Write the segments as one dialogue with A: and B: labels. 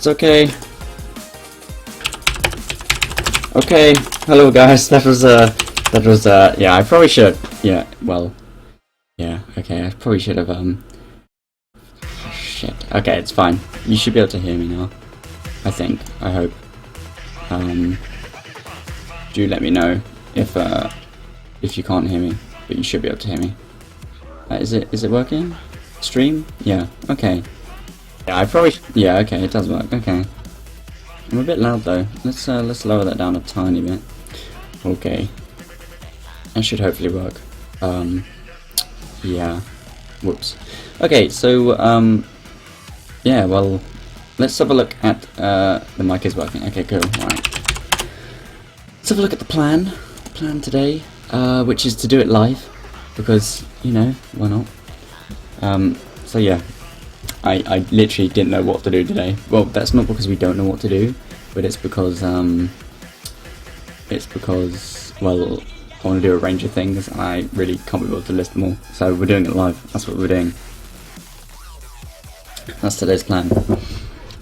A: It's okay. Okay, hello guys. That was yeah. I probably should. Yeah. Well. Yeah. Okay. I probably should have Shit. Okay, it's fine. You should be able to hear me now. I think. I hope. Do let me know if you can't hear me, but you should be able to hear me. Is it working? Stream? Yeah. Okay. Yeah, I probably. Yeah. Okay, it does work. Okay. I'm a bit loud though. Let's lower that down a tiny bit. Okay. That should hopefully work. Yeah. Whoops. Okay, so yeah, well, let's have a look at the mic is working. Okay, cool. Right. Let's have a look at the plan today, which is to do it live, because you know why not. So yeah. I literally didn't know what to do today. Well, that's not because we don't know what to do, but it's because well, I want to do a range of things and I really can't be able to list them all. So we're doing it live. That's what we're doing. That's today's plan.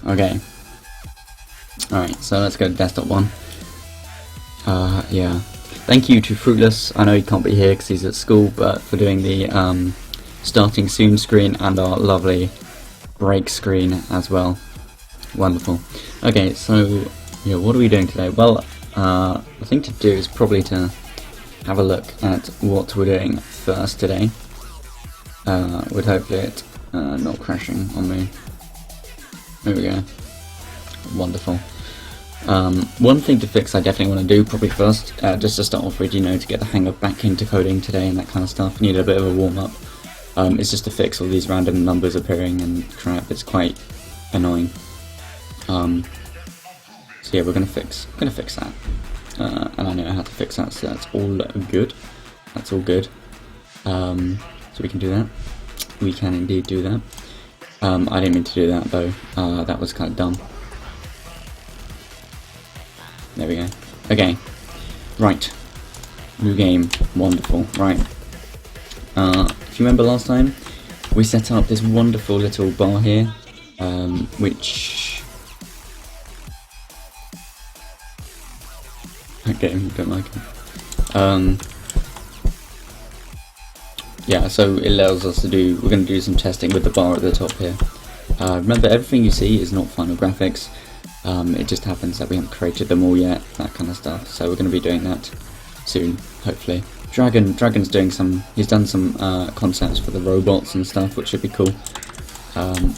A: Okay. Alright, so let's go to desktop 1. Yeah. Thank you to Fruitless. I know he can't be here because he's at school, but for doing the starting soon screen and our lovely break screen as well. Wonderful. Okay, so yeah, what are we doing today? Well, the thing to do is probably to have a look at what we're doing first today. With hopefully it not crashing on me. There we go. Wonderful. One thing to fix I definitely want to do probably first, just to start off with, you know, to get the hang of back into coding today and that kind of stuff. Need a bit of a warm up. It's just to fix all these random numbers appearing and crap. It's quite annoying. So yeah, we're gonna fix that, and I know how to fix that, so that's all good. That's all good. So we can do that. We can indeed do that. I didn't mean to do that though. That was kind of dumb. There we go. Okay. Right. New game. Wonderful. Right. If you remember last time, we set up this wonderful little bar here, which... Okay, don't like it. Yeah, so it allows us to do... We're going to do some testing with the bar at the top here. Remember, everything you see is not final graphics. It just happens that we haven't created them all yet, that kind of stuff. So we're going to be doing that soon, hopefully. Dragon's doing some. He's done some concepts for the robots and stuff, which should be cool,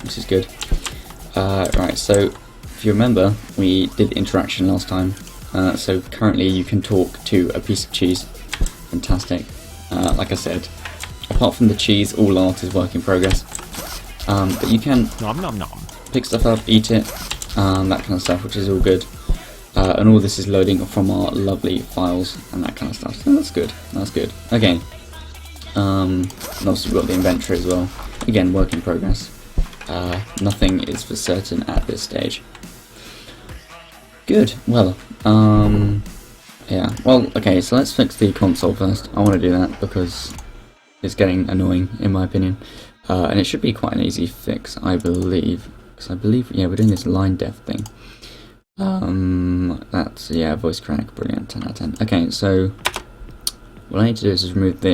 A: which is good. Right, so if you remember, we did interaction last time. So currently, you can talk to a piece of cheese. Fantastic. Like I said, apart from the cheese, all art is work in progress. But you can nom, nom, nom. Pick stuff up, eat it, that kind of stuff, which is all good. And all this is loading from our lovely files and that kind of stuff. So that's good. That's good. Okay. And obviously we've got the inventory as well. Again, work in progress. Nothing is for certain at this stage. Good. Well, yeah. Well, okay. So let's fix the console first. I want to do that because it's getting annoying, in my opinion. And it should be quite an easy fix, I believe. Because I believe, yeah, we're doing this line def thing. That's, yeah, voice crack, brilliant, 10 out of 10. Okay, so what I need to do is remove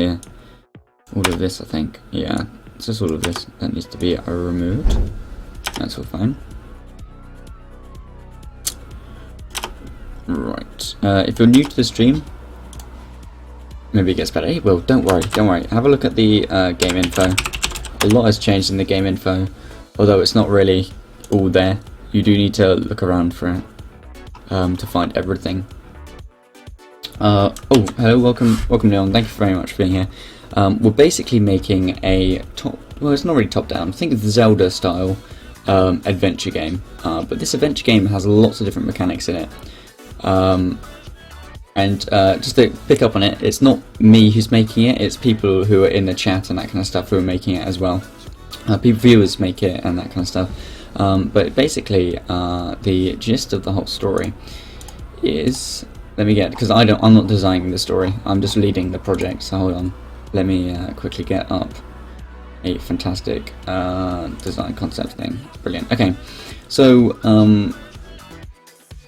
A: all of this, I think. Yeah, it's just all of this that needs to be removed. That's all fine. Right, if you're new to the stream, maybe it gets better. Hey, well, don't worry. Have a look at the game info. A lot has changed in the game info, although it's not really all there. You do need to look around for it. To find everything. Oh, hello, welcome Leon, thank you very much for being here. We're basically making a well, it's not really top down, think of the Zelda style adventure game, but this adventure game has lots of different mechanics in it. And just to pick up on it, it's not me who's making it, it's people who are in the chat and that kind of stuff who are making it as well. Viewers make it and that kind of stuff. But basically, the gist of the whole story is, let me get, because I'm not designing the story, I'm just leading the project, so hold on, let me quickly get up a fantastic design concept thing. Brilliant. Okay, so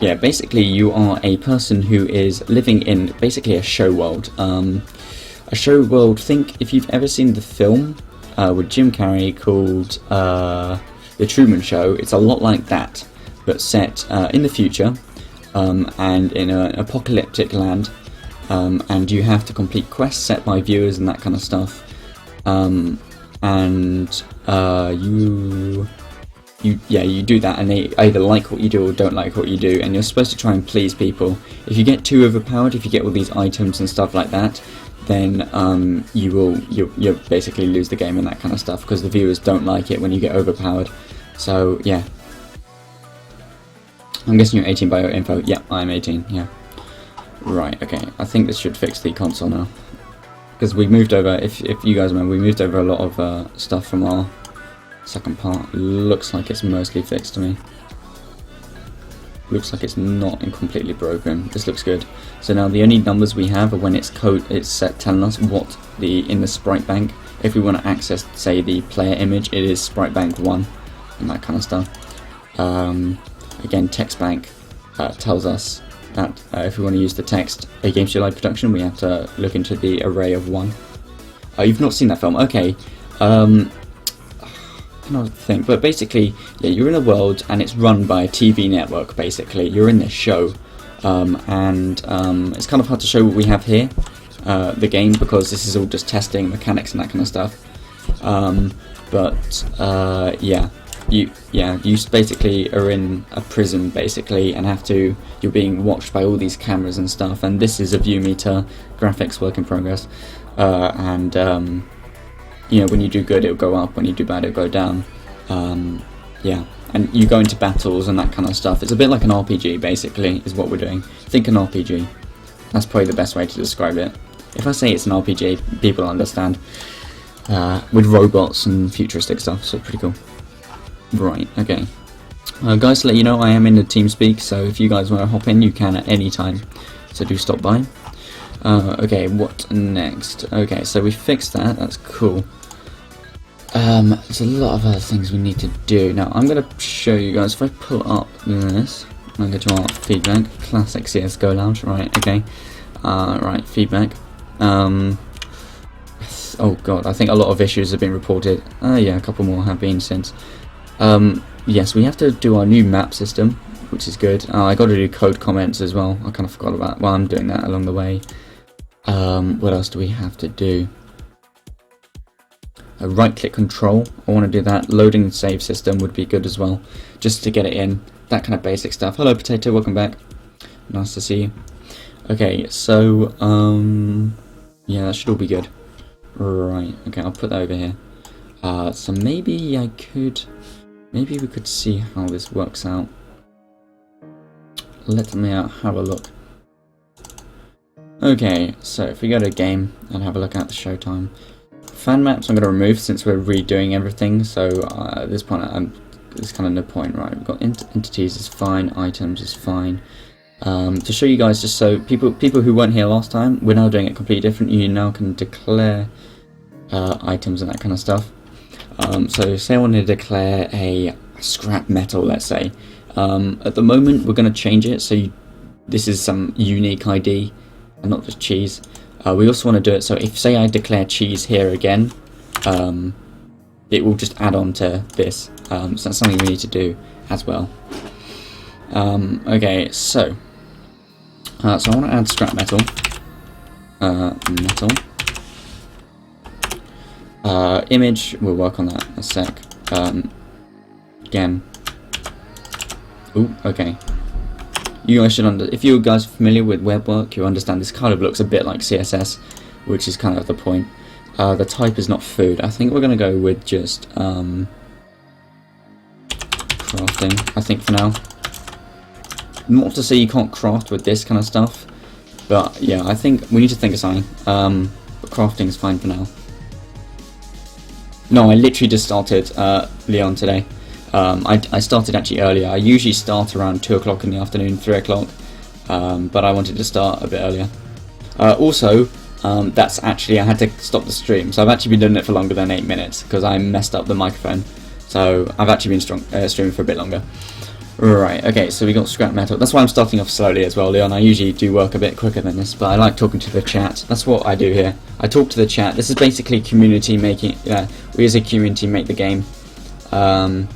A: yeah, basically you are a person who is living in basically a show world. A show world, think if you've ever seen the film with Jim Carrey called The Truman Show, it's a lot like that, but set in the future and in an apocalyptic land, and you have to complete quests set by viewers and that kind of stuff. You do that, and they either like what you do or don't like what you do, and you're supposed to try and please people. If you get too overpowered, if you get all these items and stuff like that, then you basically lose the game and that kind of stuff, because the viewers don't like it when you get overpowered. So yeah, I'm guessing you're 18 by your info. Yeah, I'm 18. Yeah, right. Okay, I think this should fix the console now, because we moved over. If you guys remember, we moved over a lot of stuff from our second part. Looks like it's mostly fixed to me. Looks like it's not completely broken. This looks good. So now the only numbers we have are when it's set telling us what in the sprite bank. If we want to access, say, the player image, it is sprite bank 1 and that kind of stuff. Again, text bank tells us that if we want to use the text A Game Studio Live production, we have to look into the array of 1. You've not seen that film? Okay. I don't think, but basically, yeah, you're in a world and it's run by a TV network. Basically, you're in this show, and it's kind of hard to show what we have here, the game, because this is all just testing mechanics and that kind of stuff. You basically are in a prison basically, and you're being watched by all these cameras and stuff. And this is a view meter, graphics work in progress, you know, when you do good, it'll go up. When you do bad, it'll go down. Yeah, and you go into battles and that kind of stuff. It's a bit like an RPG, basically, is what we're doing. Think an RPG. That's probably the best way to describe it. If I say it's an RPG, people understand. With robots and futuristic stuff, so pretty cool. Right, okay. Guys, to let you know, I am in the TeamSpeak, so if you guys want to hop in, you can at any time. So do stop by. Okay, what next? Okay, so we fixed that, that's cool. There's a lot of other things we need to do. Now, I'm going to show you guys, if I pull up this, I'm going to go to our feedback, classic CSGO Lounge, right, okay. Right, feedback. Oh god, I think a lot of issues have been reported. Yeah, a couple more have been since. Yes, we have to do our new map system, which is good. I got to do code comments as well, I kind of forgot about, well, I'm doing that along the way. What else do we have to do? A right click control, I want to do that. Loading and save system would be good as well, just to get it in, that kind of basic stuff. Hello Potato, welcome back, nice to see you. Okay, so yeah, that should all be good. Right, okay, I'll put that over here. So maybe we could see how this works out. Let me have a look. Okay, so if we go to game and have a look at the Showtime. Fan maps I'm going to remove since we're redoing everything, so at this point there's kind of no point, right? We've got entities is fine, items is fine. To show you guys, just so people who weren't here last time, we're now doing it completely different. You now can declare items and that kind of stuff. So say I want to declare a scrap metal, let's say. At the moment we're going to change it, so this is some unique ID and not just cheese. We also want to do it so if, say, I declare cheese here again, it will just add on to this. So that's something we need to do as well. Okay, so I want to add scrap metal. Image, we'll work on that in a sec. Again. Ooh, okay. You guys should if you guys are familiar with web work, you understand this kind of looks a bit like CSS, which is kind of the point. The type is not food. I think we're going to go with just crafting, I think, for now. Not to say you can't craft with this kind of stuff, but yeah, I think we need to think of something. But crafting is fine for now. No, I literally just started Leon today. I started actually earlier. I usually start around 2 o'clock in the afternoon, 3 o'clock, but I wanted to start a bit earlier. Also, that's actually, I had to stop the stream. So I've actually been doing it for longer than 8 minutes because I messed up the microphone. So I've actually been streaming for a bit longer. Right, okay, so we got scrap metal. That's why I'm starting off slowly as well, Leon. I usually do work a bit quicker than this, but I like talking to the chat. That's what I do here. I talk to the chat. This is basically community making, we as a community make the game. That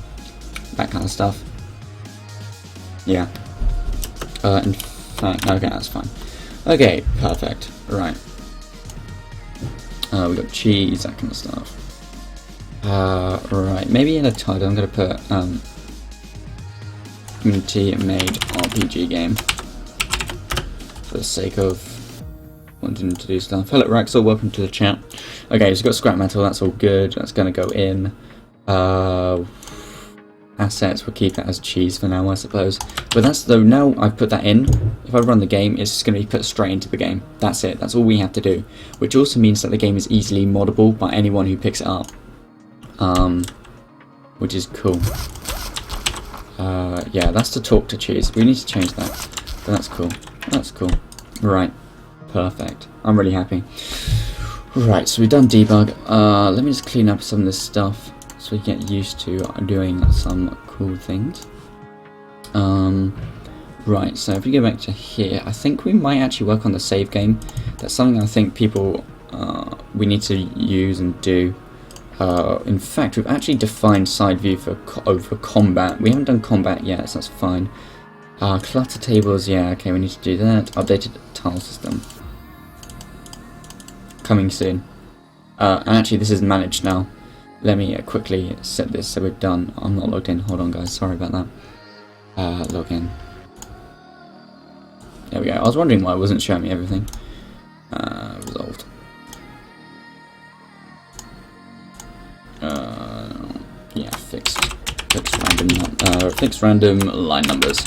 A: kind of stuff. Yeah. In fact, okay, that's fine. Okay, perfect. Right. We got cheese, that kind of stuff. Right, maybe in a title I'm going to put, community made RPG game for the sake of wanting to do stuff. Hello Raxel, welcome to the chat. Okay, so we've got scrap metal, that's all good. That's going to go in. Assets, we'll keep that as cheese for now, I suppose. But that's, though, now I've put that in, if I run the game, it's just going to be put straight into the game. That's it, that's all we have to do. Which also means that the game is easily moddable by anyone who picks it up. Which is cool. Yeah, that's to talk to cheese. We need to change that. But that's cool. That's cool. Right. Perfect. I'm really happy. Right, so we've done debug. Let me just clean up some of this stuff so we get used to doing some cool things. Right, so if we go back to here, I think we might actually work on the save game. That's something I think people, we need to use and do. In fact, we've actually defined side view for combat. We haven't done combat yet, so that's fine. Clutter tables, yeah, okay, we need to do that. Updated tile system. Coming soon. And actually, this is managed now. Let me quickly set this so we're done. I'm not logged in. Hold on, guys. Sorry about that. Log in. There we go. I was wondering why it wasn't showing me everything. Resolved. Yeah, fixed random line numbers.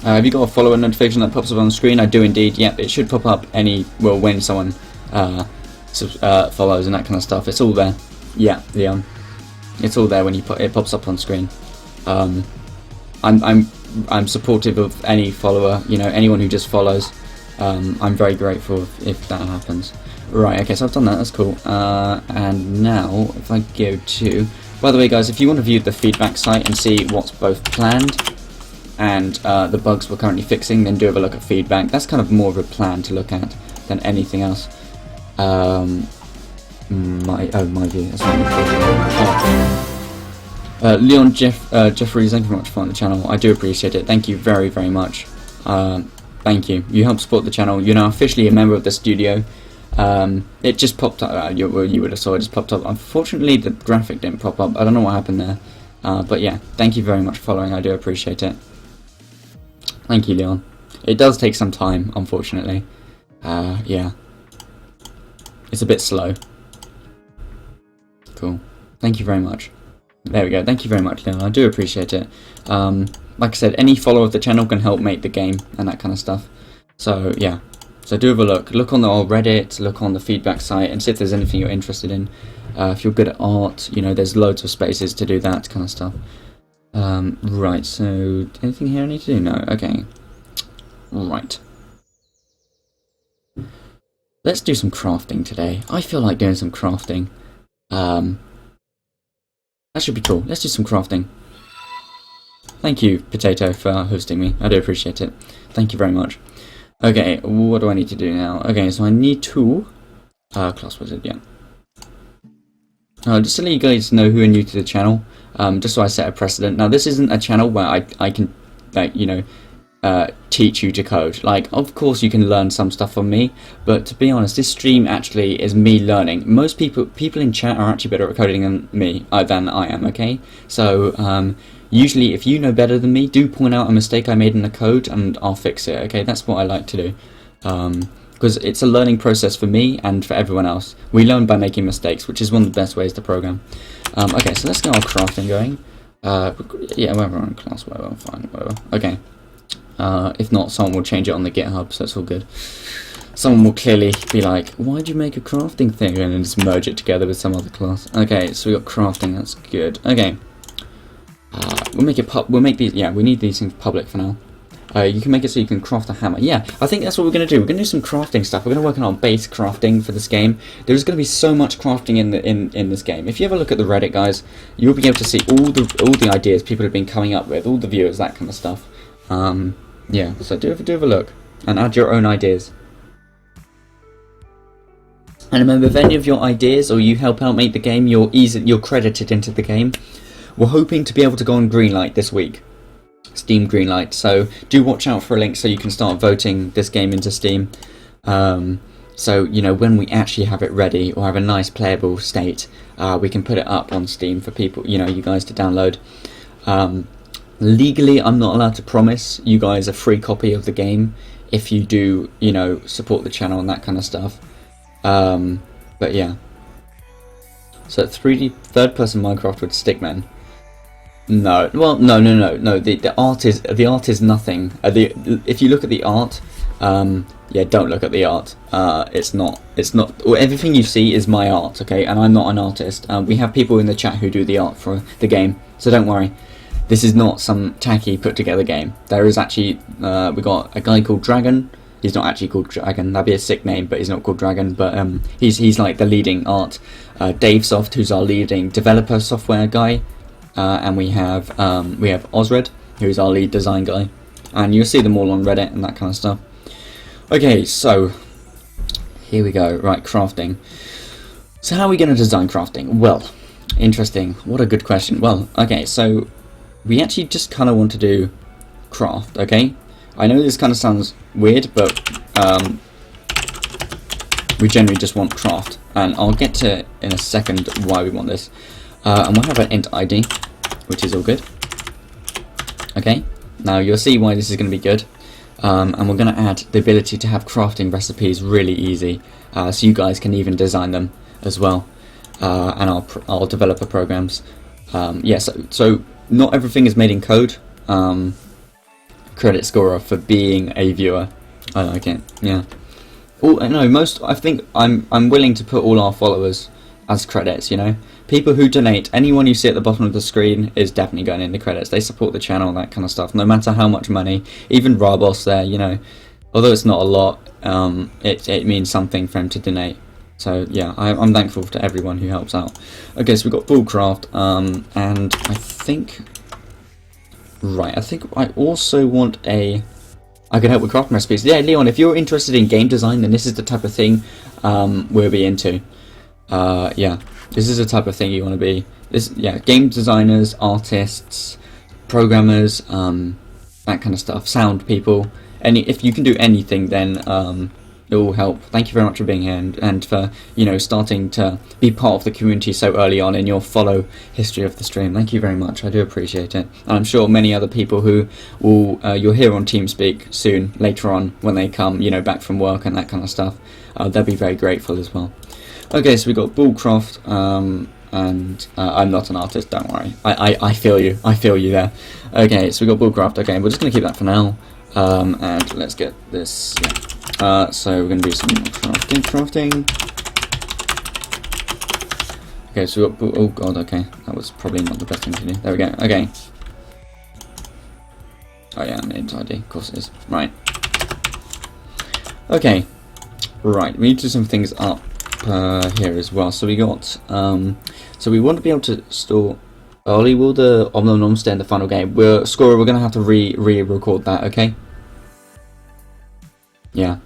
A: Have you got a follower notification that pops up on the screen? I do indeed. Yep, it should pop up when someone follows and that kind of stuff. It's all there. Yeah, Leon. It's all there when it pops up on screen. I'm supportive of any follower. You know, anyone who just follows. I'm very grateful if that happens. Right, okay, so I've done that, that's cool. And now, if I go to... By the way, guys, if you want to view the feedback site and see what's both planned and the bugs we're currently fixing, then do have a look at feedback. That's kind of more of a plan to look at than anything else. My view. That's not Leon Jeffries, thank you very much for following the channel. I do appreciate it. Thank you very, very much. Thank you. You help support the channel. You're now officially a member of the studio. It just popped up. You would have saw it just popped up. Unfortunately, the graphic didn't pop up. I don't know what happened there. But yeah, thank you very much for following. I do appreciate it. Thank you, Leon. It does take some time, unfortunately. Yeah. It's a bit slow. Cool. Thank you very much. There we go. Thank you very much, Leon. I do appreciate it. Like I said, any follower of the channel can help make the game and that kind of stuff. So yeah. So do have a look. Look on the Reddit, look on the feedback site, and see if there's anything you're interested in. If you're good at art, you know, there's loads of spaces to do that kind of stuff. Right, so anything here I need to do? No, okay. Right. Let's do some crafting today. I feel like doing some crafting. That should be cool. Let's do some crafting. Thank you, Potato, for hosting me. I do appreciate it. Thank you very much. Okay, what do I need to do now? Okay, so I need to... class wizard, yeah. Just to let you guys know who are new to the channel, just so I set a precedent. Now, this isn't a channel where I can, like, you know, teach you to code. Like, of course you can learn some stuff from me, but to be honest, this stream actually is me learning. Most people in chat are actually better at coding than me, than I am, okay? So, usually if you know better than me, do point out a mistake I made in the code and I'll fix it, okay? That's what I like to do. Because it's a learning process for me and for everyone else. We learn by making mistakes, which is one of the best ways to program. Okay, so let's get our crafting going. Yeah, whatever, on class, whatever, fine, whatever. Okay. If not, someone will change it on the GitHub, so it's all good. Someone will clearly be like, why'd you make a crafting thing? And then just merge it together with some other class. Okay, so we got crafting, that's good. Okay. We'll make it we'll make these, yeah, we need these things public for now. You can make it so you can craft a hammer. Yeah, I think that's what we're going to do. We're going to do some crafting stuff. We're going to work on our base crafting for this game. There's going to be so much crafting in this game. If you have a look at the Reddit, guys, you'll be able to see all the ideas people have been coming up with, all the viewers, that kind of stuff. Yeah, so do have a look and add your own ideas. And remember, if any of your ideas or you help out make the game, you're credited into the game. We're hoping to be able to go on Greenlight this week. Steam Greenlight, so do watch out for a link so you can start voting this game into Steam. So you know, when we actually have it ready or have a nice playable state, we can put it up on Steam for people, you know, you guys to download. Legally, I'm not allowed to promise you guys a free copy of the game if you do, you know, support the channel and that kind of stuff. But yeah, so 3D third-person Minecraft with stickmen. No, well, no. The art is nothing. If you look at the art, yeah, don't look at the art. It's not. Well, everything you see is my art, okay? And I'm not an artist. We have people in the chat who do the art for the game, so don't worry. This is not some tacky put together game. There is actually we got a guy called Dragon. He's not actually called Dragon. That'd be a sick name, but he's not called Dragon. But he's like the leading art. Dave Soft, who's our leading developer software guy. And we have Osred, who's our lead design guy, and you'll see them all on Reddit and that kind of stuff. Okay, so here we go. Right, crafting. So how are we going to design crafting? Well, interesting. What a good question. Well, okay, so we actually just kind of want to do craft. Okay, I know this kind of sounds weird, but we generally just want craft, and I'll get to in a second why we want this. And we'll have an int ID, which is all good. Okay, now you'll see why this is going to be good. And we're going to add the ability to have crafting recipes really easy, so you guys can even design them as well. And our developer programs. Yeah, so not everything is made in code. Credit scorer for being a viewer. I like it. Yeah. Oh no, I think I'm willing to put all our followers as credits. You know. People who donate, anyone you see at the bottom of the screen is definitely going in the credits. They support the channel, that kind of stuff, no matter how much money. Even Rabos there, you know, although it's not a lot, it means something for him to donate. So yeah, I'm thankful to everyone who helps out. Okay, so we've got Bullcraft, and I think I also want I can help with crafting recipes. Yeah, Leon, if you're interested in game design, then this is the type of thing we'll be into. Yeah. This is the type of thing you want to be. Yeah, game designers, artists, programmers, that kind of stuff. Sound people. If you can do anything, then it will help. Thank you very much for being here and for, you know, starting to be part of the community so early on in your follow history of the stream. Thank you very much. I do appreciate it. And I'm sure many other people who will you'll hear on TeamSpeak soon later on when they come, you know, back from work and that kind of stuff. They'll be very grateful as well. Okay, so we got Bullcraft, and I'm not an artist, don't worry. I feel you. I feel you there. Okay, so we got Bullcraft. Okay, we're just going to keep that for now. And let's get this. Yeah. So we're going to do some crafting. Okay, so we got. Oh god. Okay, that was probably not the best thing to do. There we go. Okay. Oh yeah, int ID. Of course it is. Right. Okay. Right. We need to do some things up. Here as well, so we got so we want to be able to store Oli will the Om stay in the final game. We're gonna have to re-record that, okay? Yeah,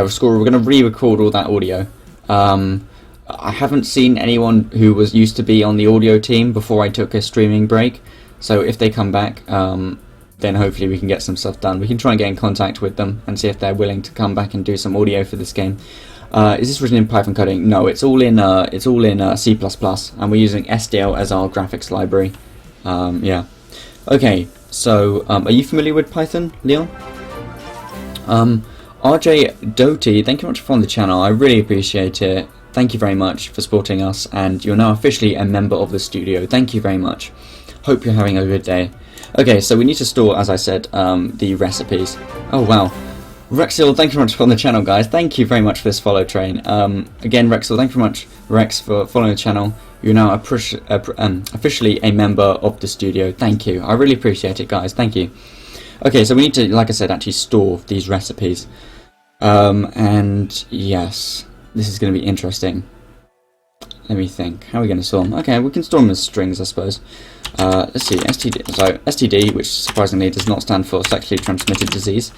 A: Scorer, we're gonna re-record all that audio. I haven't seen anyone who used to be on the audio team before I took a streaming break, so if they come back, then hopefully we can get some stuff done. We can try and get in contact with them and see if they're willing to come back and do some audio for this game. Is this written in Python coding? No, it's all in C++, and we're using SDL as our graphics library. Yeah. Okay. So, are you familiar with Python, Leon? RJ Doty, thank you very much for following the channel. I really appreciate it. Thank you very much for supporting us, and you're now officially a member of the studio. Thank you very much. Hope you're having a good day. Okay, so we need to store, as I said, the recipes. Oh wow. Rexil, thank you very much for following the channel, guys. Thank you very much for this follow train. Again, Rexil, thank you very much, Rex, for following the channel. You're now officially a member of the studio. Thank you. I really appreciate it, guys. Thank you. Okay, so we need to, like I said, actually store these recipes. And yes, this is going to be interesting. Let me think. How are we going to store them? Okay, we can store them as strings, I suppose. Let's see, STD. So STD, which surprisingly does not stand for sexually transmitted disease.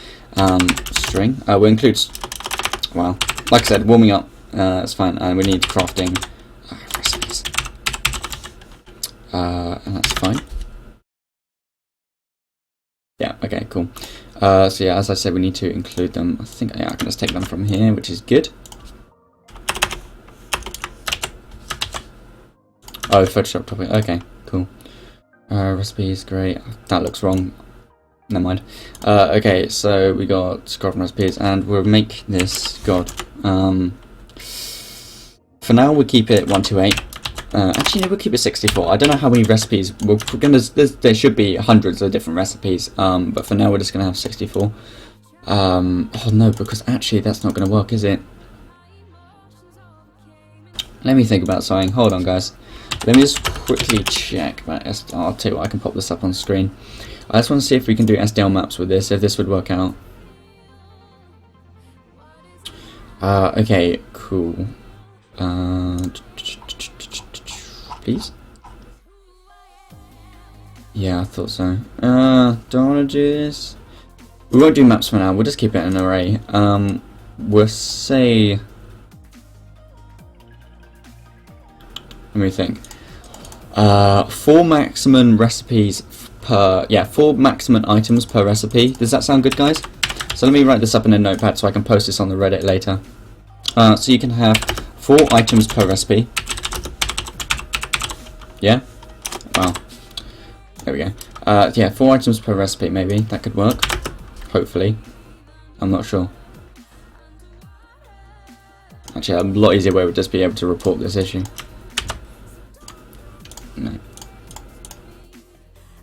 A: String. We'll include. Well, like I said, warming up. That's fine. And we need crafting recipes. And that's fine. Yeah. Okay. Cool. So yeah, as I said, we need to include them. I think I can just take them from here, which is good. Oh, Photoshop topic. Okay, cool. Recipes, great. That looks wrong. Never mind. Okay, so we got crafting recipes, and we'll make this god. For now, we'll keep it 128. Actually, no, we'll keep it 64. I don't know how many recipes. There should be hundreds of different recipes. But for now, we're just gonna have 64. Oh no, because actually, that's not gonna work, is it? Let me think about something. Hold on, guys. Let me just quickly check. I'll tell you what, I can pop this up on screen. I just want to see if we can do SDL maps with this, if this would work out. Okay, cool. Please? Yeah, I thought so. Don't want to do this. We won't do maps for now, we'll just keep it in an array. We'll say... Let me think. 4 maximum recipes per... Yeah, 4 maximum items per recipe. Does that sound good, guys? So let me write this up in a notepad so I can post this on the Reddit later. So you can have 4 items per recipe. Yeah? Wow. There we go. Yeah, 4 items per recipe, maybe. That could work. Hopefully. I'm not sure. Actually, a lot easier way would just be able to report this issue. No.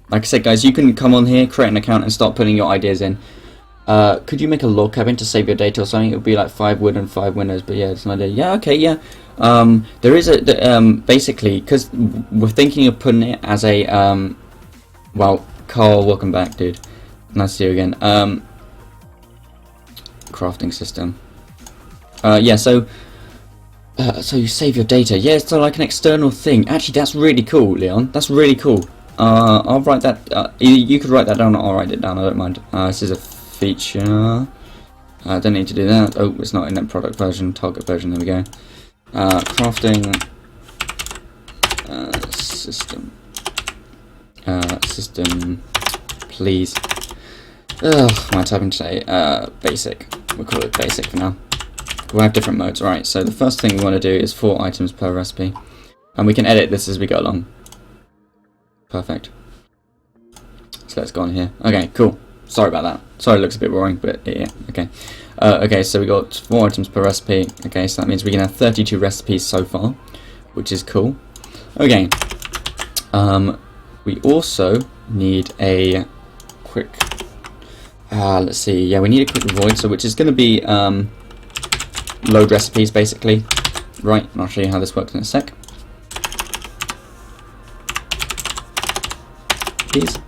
A: Like I said, guys, you can come on here, create an account, and start putting your ideas in. Could you make a log cabin to save your data or something? It would be like 5 wood and 5 windows, but yeah, it's an idea. Yeah, okay, yeah. There is a basically, because we're thinking of putting it as a well, Carl, welcome back, dude. Nice to see you again. Crafting system. Yeah, so you save your data. Yeah, so like an external thing. Actually, that's really cool, Leon. That's really cool. I'll write that. You could write that down. I'll write it down. I don't mind. This is a feature. I don't need to do that. Oh, it's not in that product version. Target version. There we go. Crafting system. System, please. Ugh, my typing today. Basic. We'll call it basic for now. We'll have different modes. Right. So the first thing we want to do is 4 items per recipe, and we can edit this as we go along. Perfect. So let's go on here. Okay, cool. Sorry about that. Sorry, it looks a bit boring, but yeah, okay. Okay, so we got 4 items per recipe. Okay, so that means we can have 32 recipes so far, which is cool. Okay. We also need a quick... let's see. Yeah, we need a quick void, so which is going to be load recipes, basically. Right, and I'll show you how this works in a sec.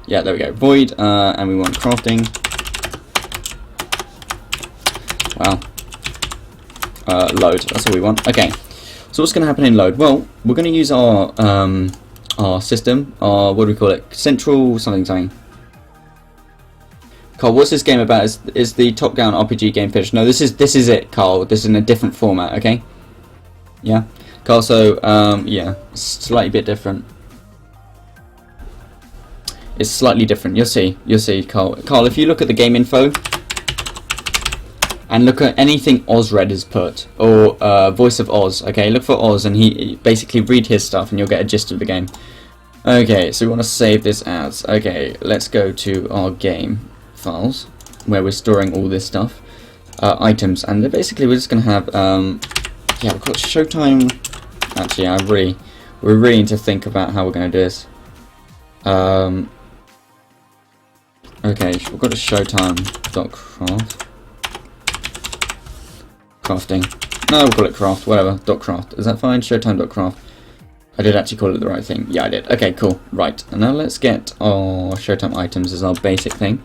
A: Yeah, there we go. Void, and we want crafting. Wow. Load. That's all we want. Okay. So what's going to happen in load? Well, we're going to use our system. Our what do we call it? Central something. Carl, what's this game about? Is the top-down RPG game finished? No, this is it, Carl. This is in a different format. Okay. Yeah. Carl. So yeah, slightly bit different. It's slightly different. You'll see, Carl. Carl, if you look at the game info and look at anything Ozred has put, or Voice of Oz, okay, look for Oz, and he basically read his stuff, and you'll get a gist of the game. Okay, so we want to save this as. Okay, let's go to our game files where we're storing all this stuff, items, and then basically we're just gonna have yeah, we've got Showtime. Actually, we really need to think about how we're gonna do this. Okay, we've got a Showtime.craft. Crafting. No, we'll call it craft, whatever. .craft. Is that fine? Showtime.craft. I did actually call it the right thing. Yeah, I did. Okay, cool. Right. And now let's get our Showtime items as our basic thing.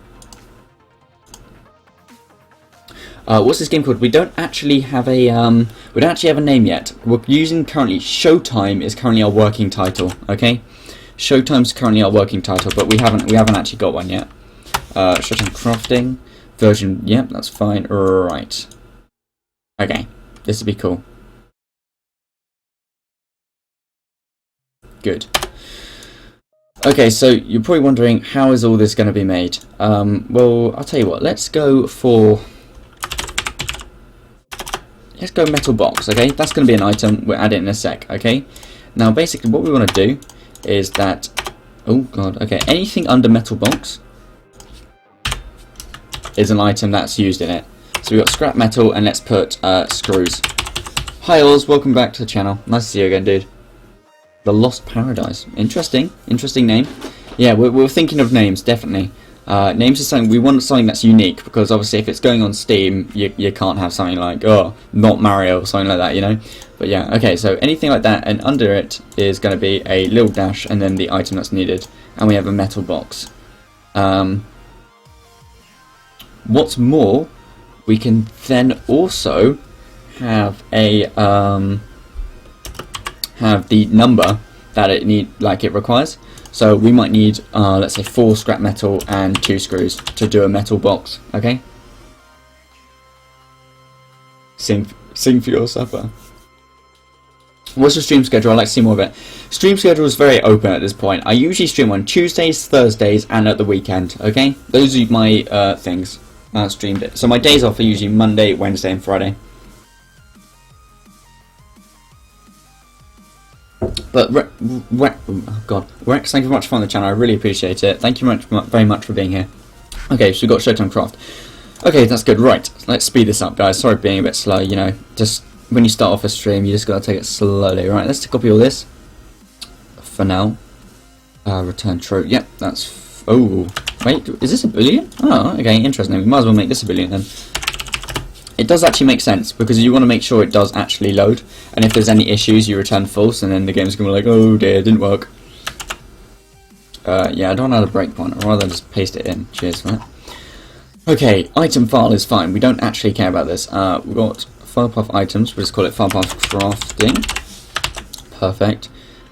A: What's this game called? We don't actually have a name yet. We're using currently Showtime is currently our working title. Okay, Showtime's currently our working title, but we haven't actually got one yet. Showtime crafting version. Yep, that's fine. Right. Okay, this would be cool. Good. Okay, so you're probably wondering, how is all this going to be made? Well, I'll tell you what. Let's go metal box. Okay, that's going to be an item. We'll add it in a sec. Okay. Now, basically, what we want to do is that. Oh God. Okay, anything under metal box is an item that's used in it. So we've got scrap metal, and let's put screws. Hi Oz, welcome back to the channel. Nice to see you again, dude. The Lost Paradise. Interesting name. Yeah, we're thinking of names, definitely. Names is something, we want something that's unique, because obviously if it's going on Steam, you can't have something like, oh, not Mario, or something like that, you know? But yeah, okay, so anything like that, and under it is going to be a little dash, and then the item that's needed, and we have a metal box. What's more, we can then also have a, have the number that it requires. So we might need, let's say 4 scrap metal and 2 screws to do a metal box. Okay. Sing for your supper. What's the stream schedule? I'd like to see more of it. Stream schedule is very open at this point. I usually stream on Tuesdays, Thursdays, and at the weekend. Okay, those are my things. Streamed it. So my days off are usually Monday, Wednesday, and Friday. But oh God, Rex, thank you very much for on the channel. I really appreciate it. Thank you very much for being here. Okay, so we've got Showtime Craft. Okay, that's good. Right, let's speed this up, guys. Sorry for being a bit slow. You know, just when you start off a stream, you just gotta take it slowly. Right, let's copy all this for now. Return true. Yep, that's. Oh, wait, is this a boolean? Oh, okay, interesting. We might as well make this a boolean then. It does actually make sense, because you want to make sure it does actually load, and if there's any issues you return false, and then the game's going to be like, oh dear, it didn't work. Yeah, I don't know the breakpoint, I'd rather just paste it in. Cheers for that. Okay, item file is fine, we don't actually care about this. We've got file path items, we'll just call it file path crafting. Perfect.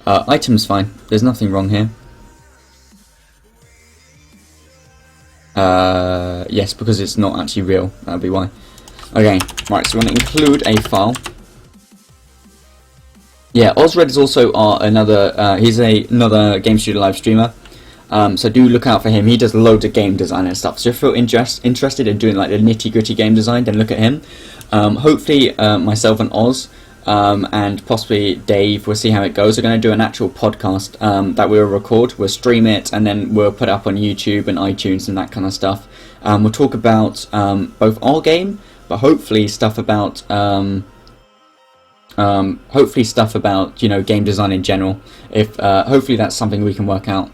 A: Items fine, there's nothing wrong here. Yes, because it's not actually real, that would be why. Okay, right, so we want to include a file. Yeah, Ozred is also he's another Game Studio Live streamer. So do look out for him. He does loads of game design and stuff. So if you're interested in doing like the nitty-gritty game design, then look at him. Hopefully myself and Oz and possibly Dave, we'll see how it goes. We're going to do an actual podcast that we'll record. We'll stream it, and then we'll put it up on YouTube and iTunes and that kind of stuff. We'll talk about both our game, but hopefully stuff about you know, game design in general. If hopefully that's something we can work out.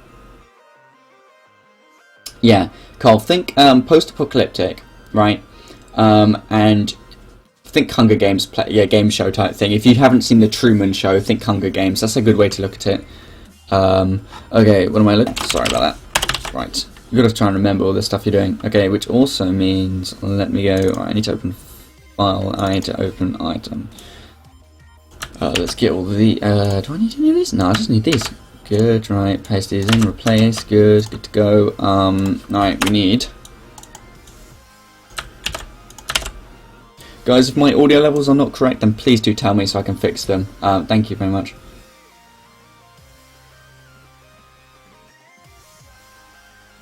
A: Yeah, Carl, think post-apocalyptic, right? And think Hunger Games, game show type thing. If you haven't seen the Truman Show, think Hunger Games. That's a good way to look at it. Okay, what am I looking? Sorry about that. Right. You've got to try and remember all the stuff you're doing. Okay, which also means, let me go, right, I need to open file, I need to open item. Let's get all the, do I need any of these? No, I just need these. Good, right, paste these in, replace, good to go. Right, we need. Guys, if my audio levels are not correct, then please do tell me so I can fix them. Thank you very much.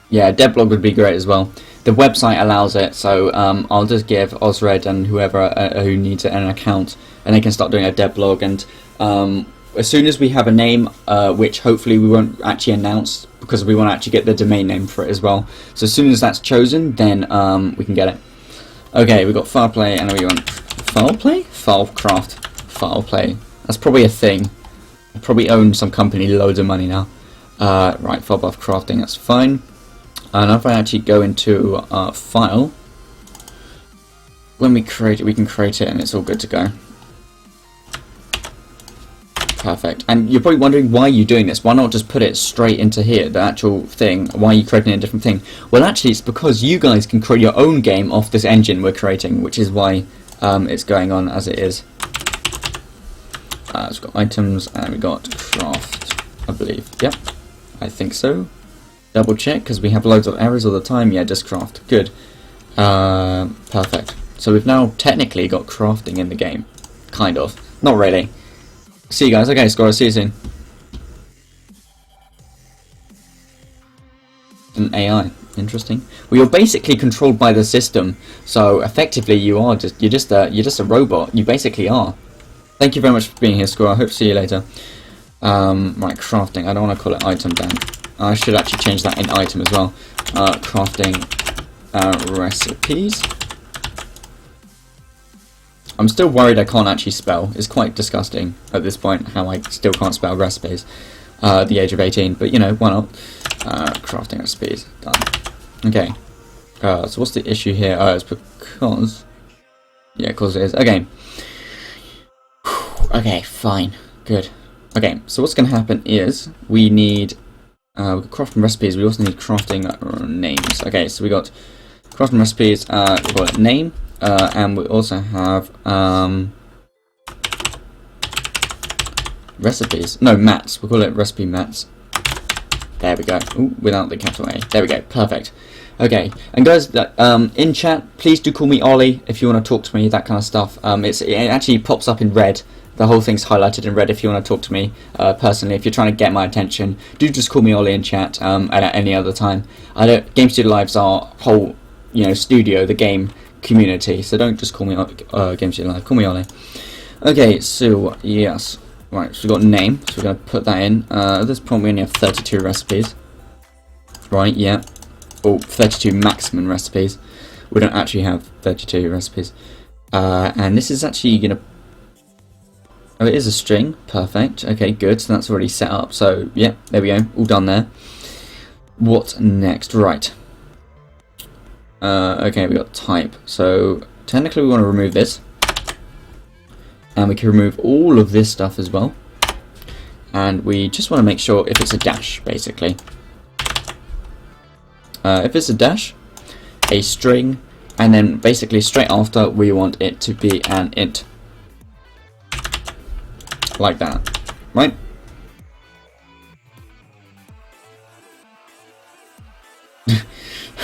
A: Yeah, devlog would be great as well. The website allows it, so I'll just give Ozred and whoever who needs it an account, and they can start doing a devlog. And as soon as we have a name, which hopefully we won't actually announce, because we want to actually get the domain name for it as well. So as soon as that's chosen, then we can get it. Okay, we've got file play, and then we want file play? File craft. File play. That's probably a thing. I probably own some company, loads of money now. Right, file path crafting, that's fine. And if I actually go into file, when we create it, we can create it and it's all good to go. Perfect. And you're probably wondering why you're doing this. Why not just put it straight into here, the actual thing? Why are you creating a different thing? Well, actually, it's because you guys can create your own game off this engine we're creating, which is why it's going on as it is. It's got items, and we've got craft, I believe. Yep, I think so. Double check, because we have loads of errors all the time. Yeah, just craft. Good. Perfect. So we've now technically got crafting in the game. Kind of. Not really. See you guys. Okay, Squirrel, see you soon. An AI. Interesting. Well, you're basically controlled by the system, so effectively you're just a robot. You basically are. Thank you very much for being here, Squirrel. I hope to see you later. Right, crafting. I don't want to call it item then. I should actually change that in item as well. Crafting recipes. I'm still worried I can't actually spell. It's quite disgusting at this point how I still can't spell recipes at the age of 18, but you know, why not? Crafting recipes. Done. Okay. So what's the issue here? It's because... Yeah, because it is. Okay. Okay, fine. Good. Okay, so what's going to happen is we need... we've got crafting recipes, we also need crafting names. Okay, so we got crafting recipes, we've got name, and we also have recipes. No, mats. We'll call it recipe mats. There we go. Ooh, without the capital A. There we go. Perfect. Okay, and guys, in chat, please do call me Ollie if you want to talk to me, that kind of stuff. It actually pops up in red. The whole thing's highlighted in red if you want to talk to me personally. If you're trying to get my attention, do just call me Ollie in chat at any other time. Game Studio Live's our whole, studio, the game community. So don't just call me Game Studio Live. Call me Ollie. Okay, so yes, right. So we've got name. So we're going to put that in. At this point, we only have 32 recipes. Right? Yeah. Or 32 maximum recipes. We don't actually have 32 recipes. And this is actually going to... Oh, it is a string. Perfect. Okay, good. So that's already set up. So, yeah, there we go. All done there. What next? Right. Okay, we got type. So, technically we want to remove this. And we can remove all of this stuff as well. And we just want to make sure if it's a dash, basically. If it's a dash, a string, and then basically straight after we want it to be an int. Like that, right?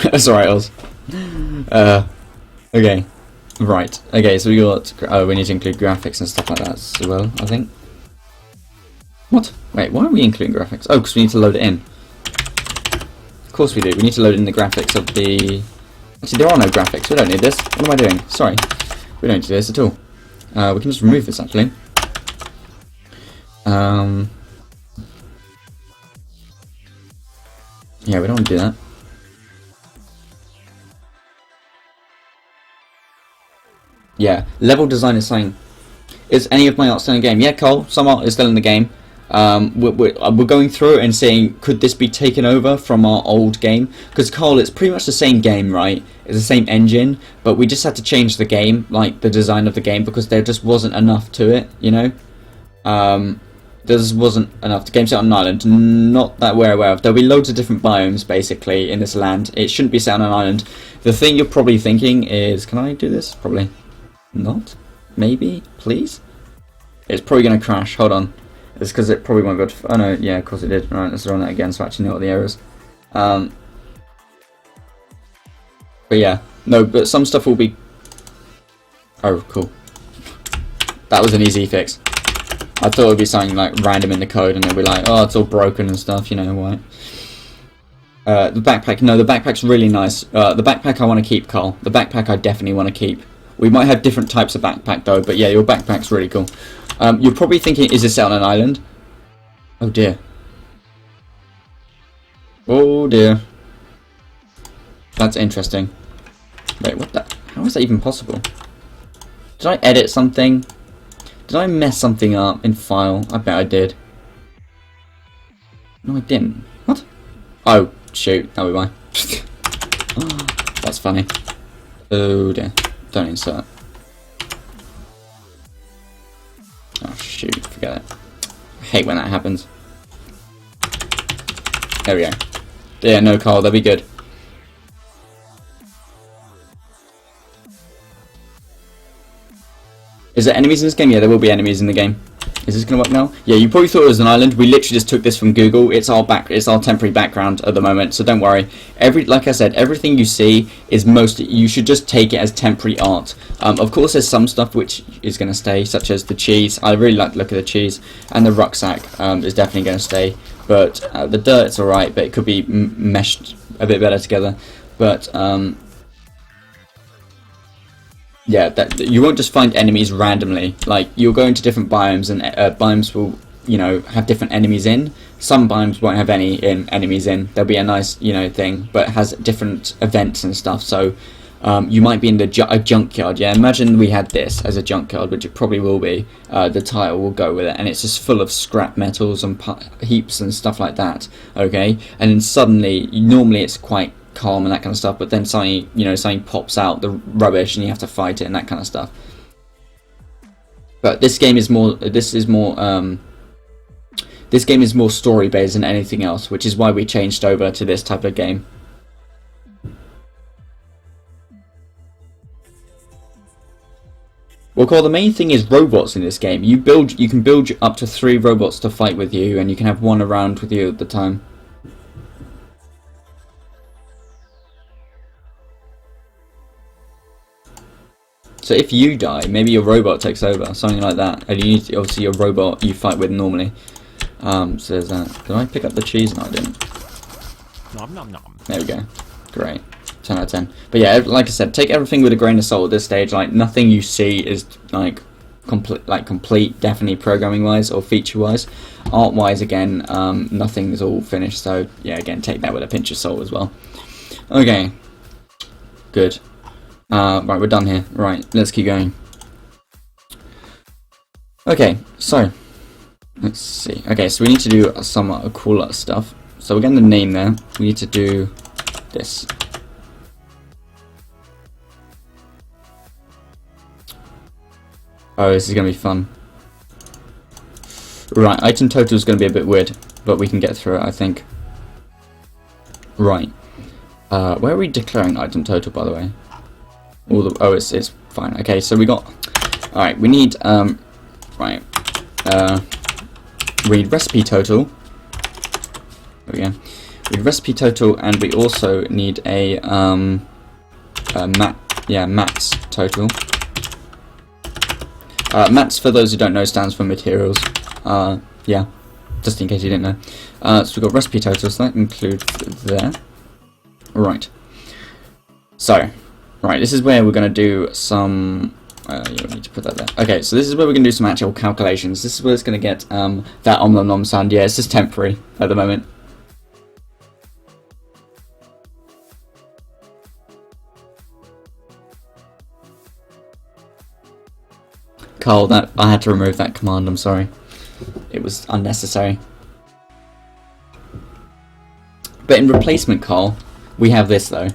A: That's alright, Oz. Okay, right. Okay, so we got. Oh, we need to include graphics and stuff like that as well, I think. What? Wait, why are we including graphics? Oh, because we need to load it in. Of course we do. We need to load in the graphics of the. Actually, there are no graphics. We don't need this. What am I doing? Sorry, we don't need this at all. We can just remove this actually. Yeah, we don't want to do that. Yeah, level design is saying, is any of my art still in the game? Yeah, Cole, some art is still in the game. We're going through it and seeing, could this be taken over from our old game? Because Cole, it's pretty much the same game, right? It's the same engine, but we just had to change the game, like the design of the game, because there just wasn't enough to it, There just wasn't enough. The game's set on an island, not that we're aware of. There'll be loads of different biomes, basically, in this land. It shouldn't be set on an island. The thing you're probably thinking is, can I do this? Probably not. Maybe? Please? It's probably going to crash. Hold on. It's because it probably won't go to... Oh, no. Yeah, of course it did. Right, let's run that again so I actually know what the error is. But yeah. No, but some stuff will be... Oh, cool. That was an easy fix. I thought it would be something like random in the code and it'll be like, oh, it's all broken and stuff, why? The backpack, no, the backpack's really nice. The backpack I want to keep, Carl. The backpack I definitely want to keep. We might have different types of backpack though, but yeah, your backpack's really cool. You're probably thinking, is this set on an island? Oh dear. Oh dear. That's interesting. Wait, what the? How is that even possible? Did I edit something? Did I mess something up in file? I bet I did. No, I didn't. What? Oh, shoot. That'll be why. That's funny. Oh dear. Don't insert. Oh shoot. Forget it. hate when that happens. There we go. Yeah, no, Carl, that'll be good. Is there enemies in this game? Yeah, there will be enemies in the game. Is this gonna work now? Yeah, you probably thought it was an island. We literally just took this from Google. It's our temporary background at the moment, so don't worry. Like I said, everything you see is you should just take it as temporary art. Of course, there's some stuff which is gonna stay, such as the cheese. I really like the look of the cheese, and the rucksack is definitely gonna stay. But the dirt's alright, but it could be meshed a bit better together. But yeah, you won't just find enemies randomly. Like, you'll go into different biomes, and biomes will, have different enemies in. Some biomes won't have any enemies in. There'll be a nice, thing, but it has different events and stuff. So you might be in a junkyard. Yeah, imagine we had this as a junkyard, which it probably will be. The title will go with it, and it's just full of scrap metals and heaps and stuff like that. Okay, and then suddenly, normally it's quite calm and that kind of stuff, but then something pops out, the rubbish, and you have to fight it and that kind of stuff. But this game is more story based than anything else, which is why we changed over to this type of game. Well, Cole, the main thing is robots in this game. You can build up to 3 robots to fight with you, and you can have one around with you at the time. So if you die, maybe your robot takes over, something like that. And you need obviously your robot you fight with normally. So there's that. Did I pick up the cheese? No, I didn't.
B: Nom nom nom.
A: There we go. Great. 10 out of 10. But yeah, like I said, take everything with a grain of salt at this stage. Like, nothing you see is complete, definitely programming wise or feature wise. Art wise, again, nothing is all finished. So yeah, again, take that with a pinch of salt as well. Okay. Good. Right, we're done here. Right, let's keep going. Okay, so let's see. Okay, so we need to do some cooler stuff. So we're getting the name there. We need to do this. Oh, this is gonna be fun. Right, item total is gonna be a bit weird, but we can get through it, I think. Right. Where are we declaring item total, by the way? It's fine. Okay, so we got. All right, we need right. We need recipe total. There we go. We need recipe total, and we also need a mats total. Mats, for those who don't know, stands for materials. Yeah, just in case you didn't know. So we've got recipe total, so that includes there. Right. So. Right, this is where we're going to do some... you don't need to put that there. Okay, so this is where we're going to do some actual calculations. This is where it's going to get that om nom nom sound. Yeah, it's just temporary at the moment. Carl, I had to remove that command, I'm sorry. It was unnecessary. But in replacement, Carl, we have this though.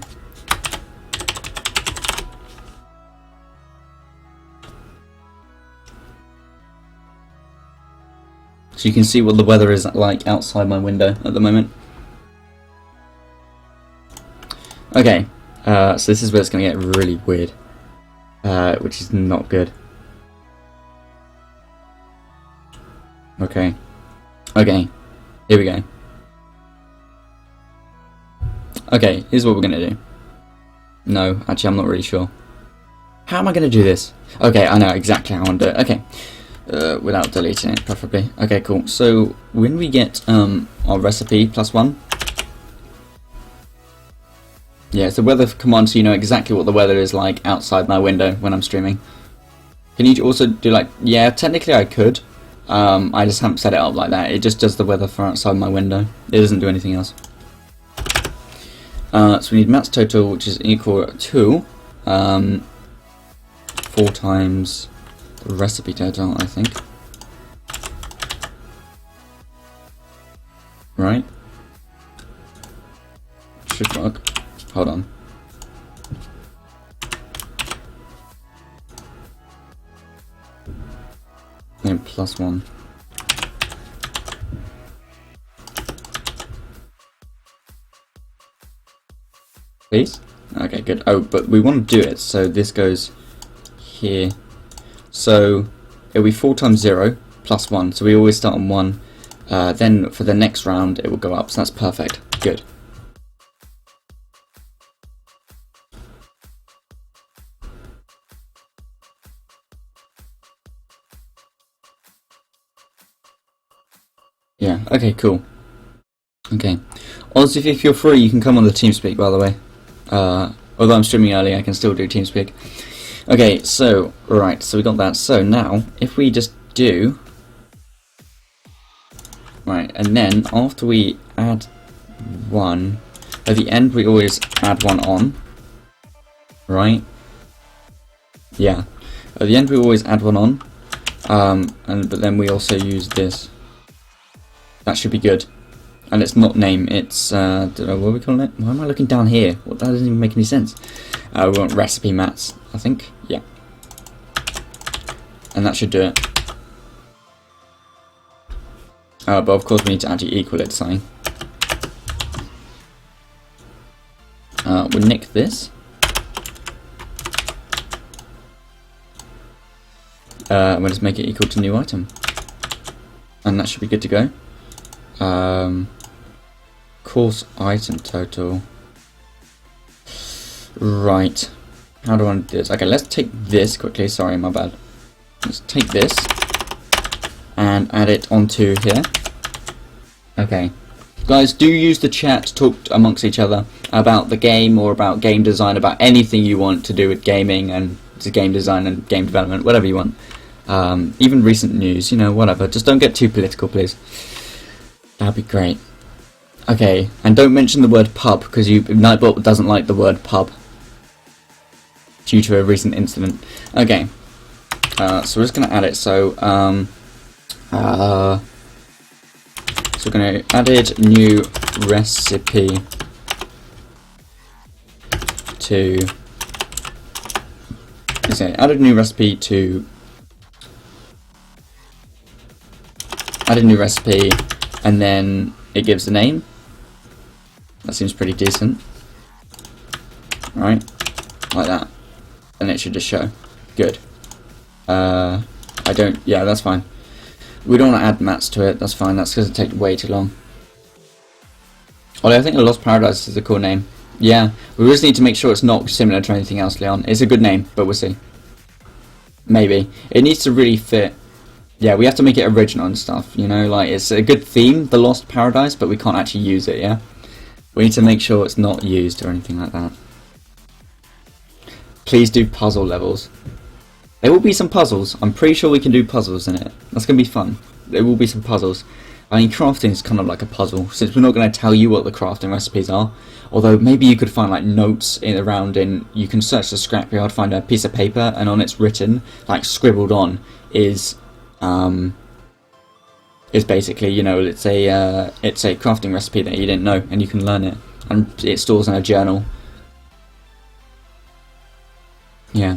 A: So you can see what the weather is like outside my window at the moment. Okay, so this is where it's going to get really weird, which is not good. Okay, here we go. Okay, here's what we're going to do. No, actually I'm not really sure. How am I going to do this? Okay, I know exactly how I want to do it. Okay. Without deleting it, preferably. Okay, cool. So when we get our recipe +1, yeah, it's the weather command, so you know exactly what the weather is like outside my window when I'm streaming. Can you also do like? Yeah, technically I could. I just haven't set it up like that. It just does the weather for outside my window. It doesn't do anything else. So we need mats total, which is equal to 4 times the recipe total, I think. Right? Should work. Hold on. And +1. Please? Okay, good. Oh, but we want to do it, so this goes here. So it'll be 4 times 0 plus 1, so we always start on 1. Then for the next round it will go up, so that's perfect. Good. Yeah, okay, cool. Okay. Also, if you're free, you can come on the TeamSpeak, by the way. Although I'm streaming early, I can still do TeamSpeak. Okay, so, right, so we got that. So now, if we just do... Right, and then after we add 1, at the end we always add 1 on. Right? Yeah. At the end we always add 1 on. But then we also use this. That should be good. And it's not name, it's, don't know what are we calling it? Why am I looking down here? That doesn't even make any sense. We want recipe mats, I think. Yeah. And that should do it. But of course we need to actually equal it to something. We'll nick this. We'll just make it equal to new item. And that should be good to go. Course item total. Right. How do I want to do this? Okay, let's take this quickly. Sorry, my bad. Let's take this and add it onto here. Okay. Guys, do use the chat to talk amongst each other about the game or about game design, about anything you want to do with gaming and game design and game development, whatever you want. Even recent news, you know, whatever. Just don't get too political, please. That'd be great. Okay, and don't mention the word pub, because Nightbot doesn't like the word pub. Due to a recent incident. Okay. So we're just going to add it, so we're going to added new recipe to... Okay, added new recipe to... Added new recipe, and then it gives the name. That seems pretty decent. Right, like that. And it should just show. Good. Yeah, that's fine. We don't want to add mats to it, that's fine, that's because it takes way too long. Although I think Lost Paradise is a cool name. Yeah, we just need to make sure it's not similar to anything else, Leon. It's a good name, but we'll see. Maybe. It needs to really fit. Yeah, we have to make it original and stuff, you know, like, it's a good theme, the Lost Paradise, but we can't actually use it, yeah? We need to make sure it's not used or anything like that. Please do puzzle levels. There will be some puzzles. I'm pretty sure we can do puzzles in it. That's going to be fun. There will be some puzzles. I mean, crafting is kind of like a puzzle, since we're not going to tell you what the crafting recipes are. Although, maybe you could find, like, notes around in... You can search the scrapyard, find a piece of paper, and on it's written, like, scribbled on, is basically, you know, it's a crafting recipe that you didn't know, and you can learn it. And it stores in a journal. Yeah.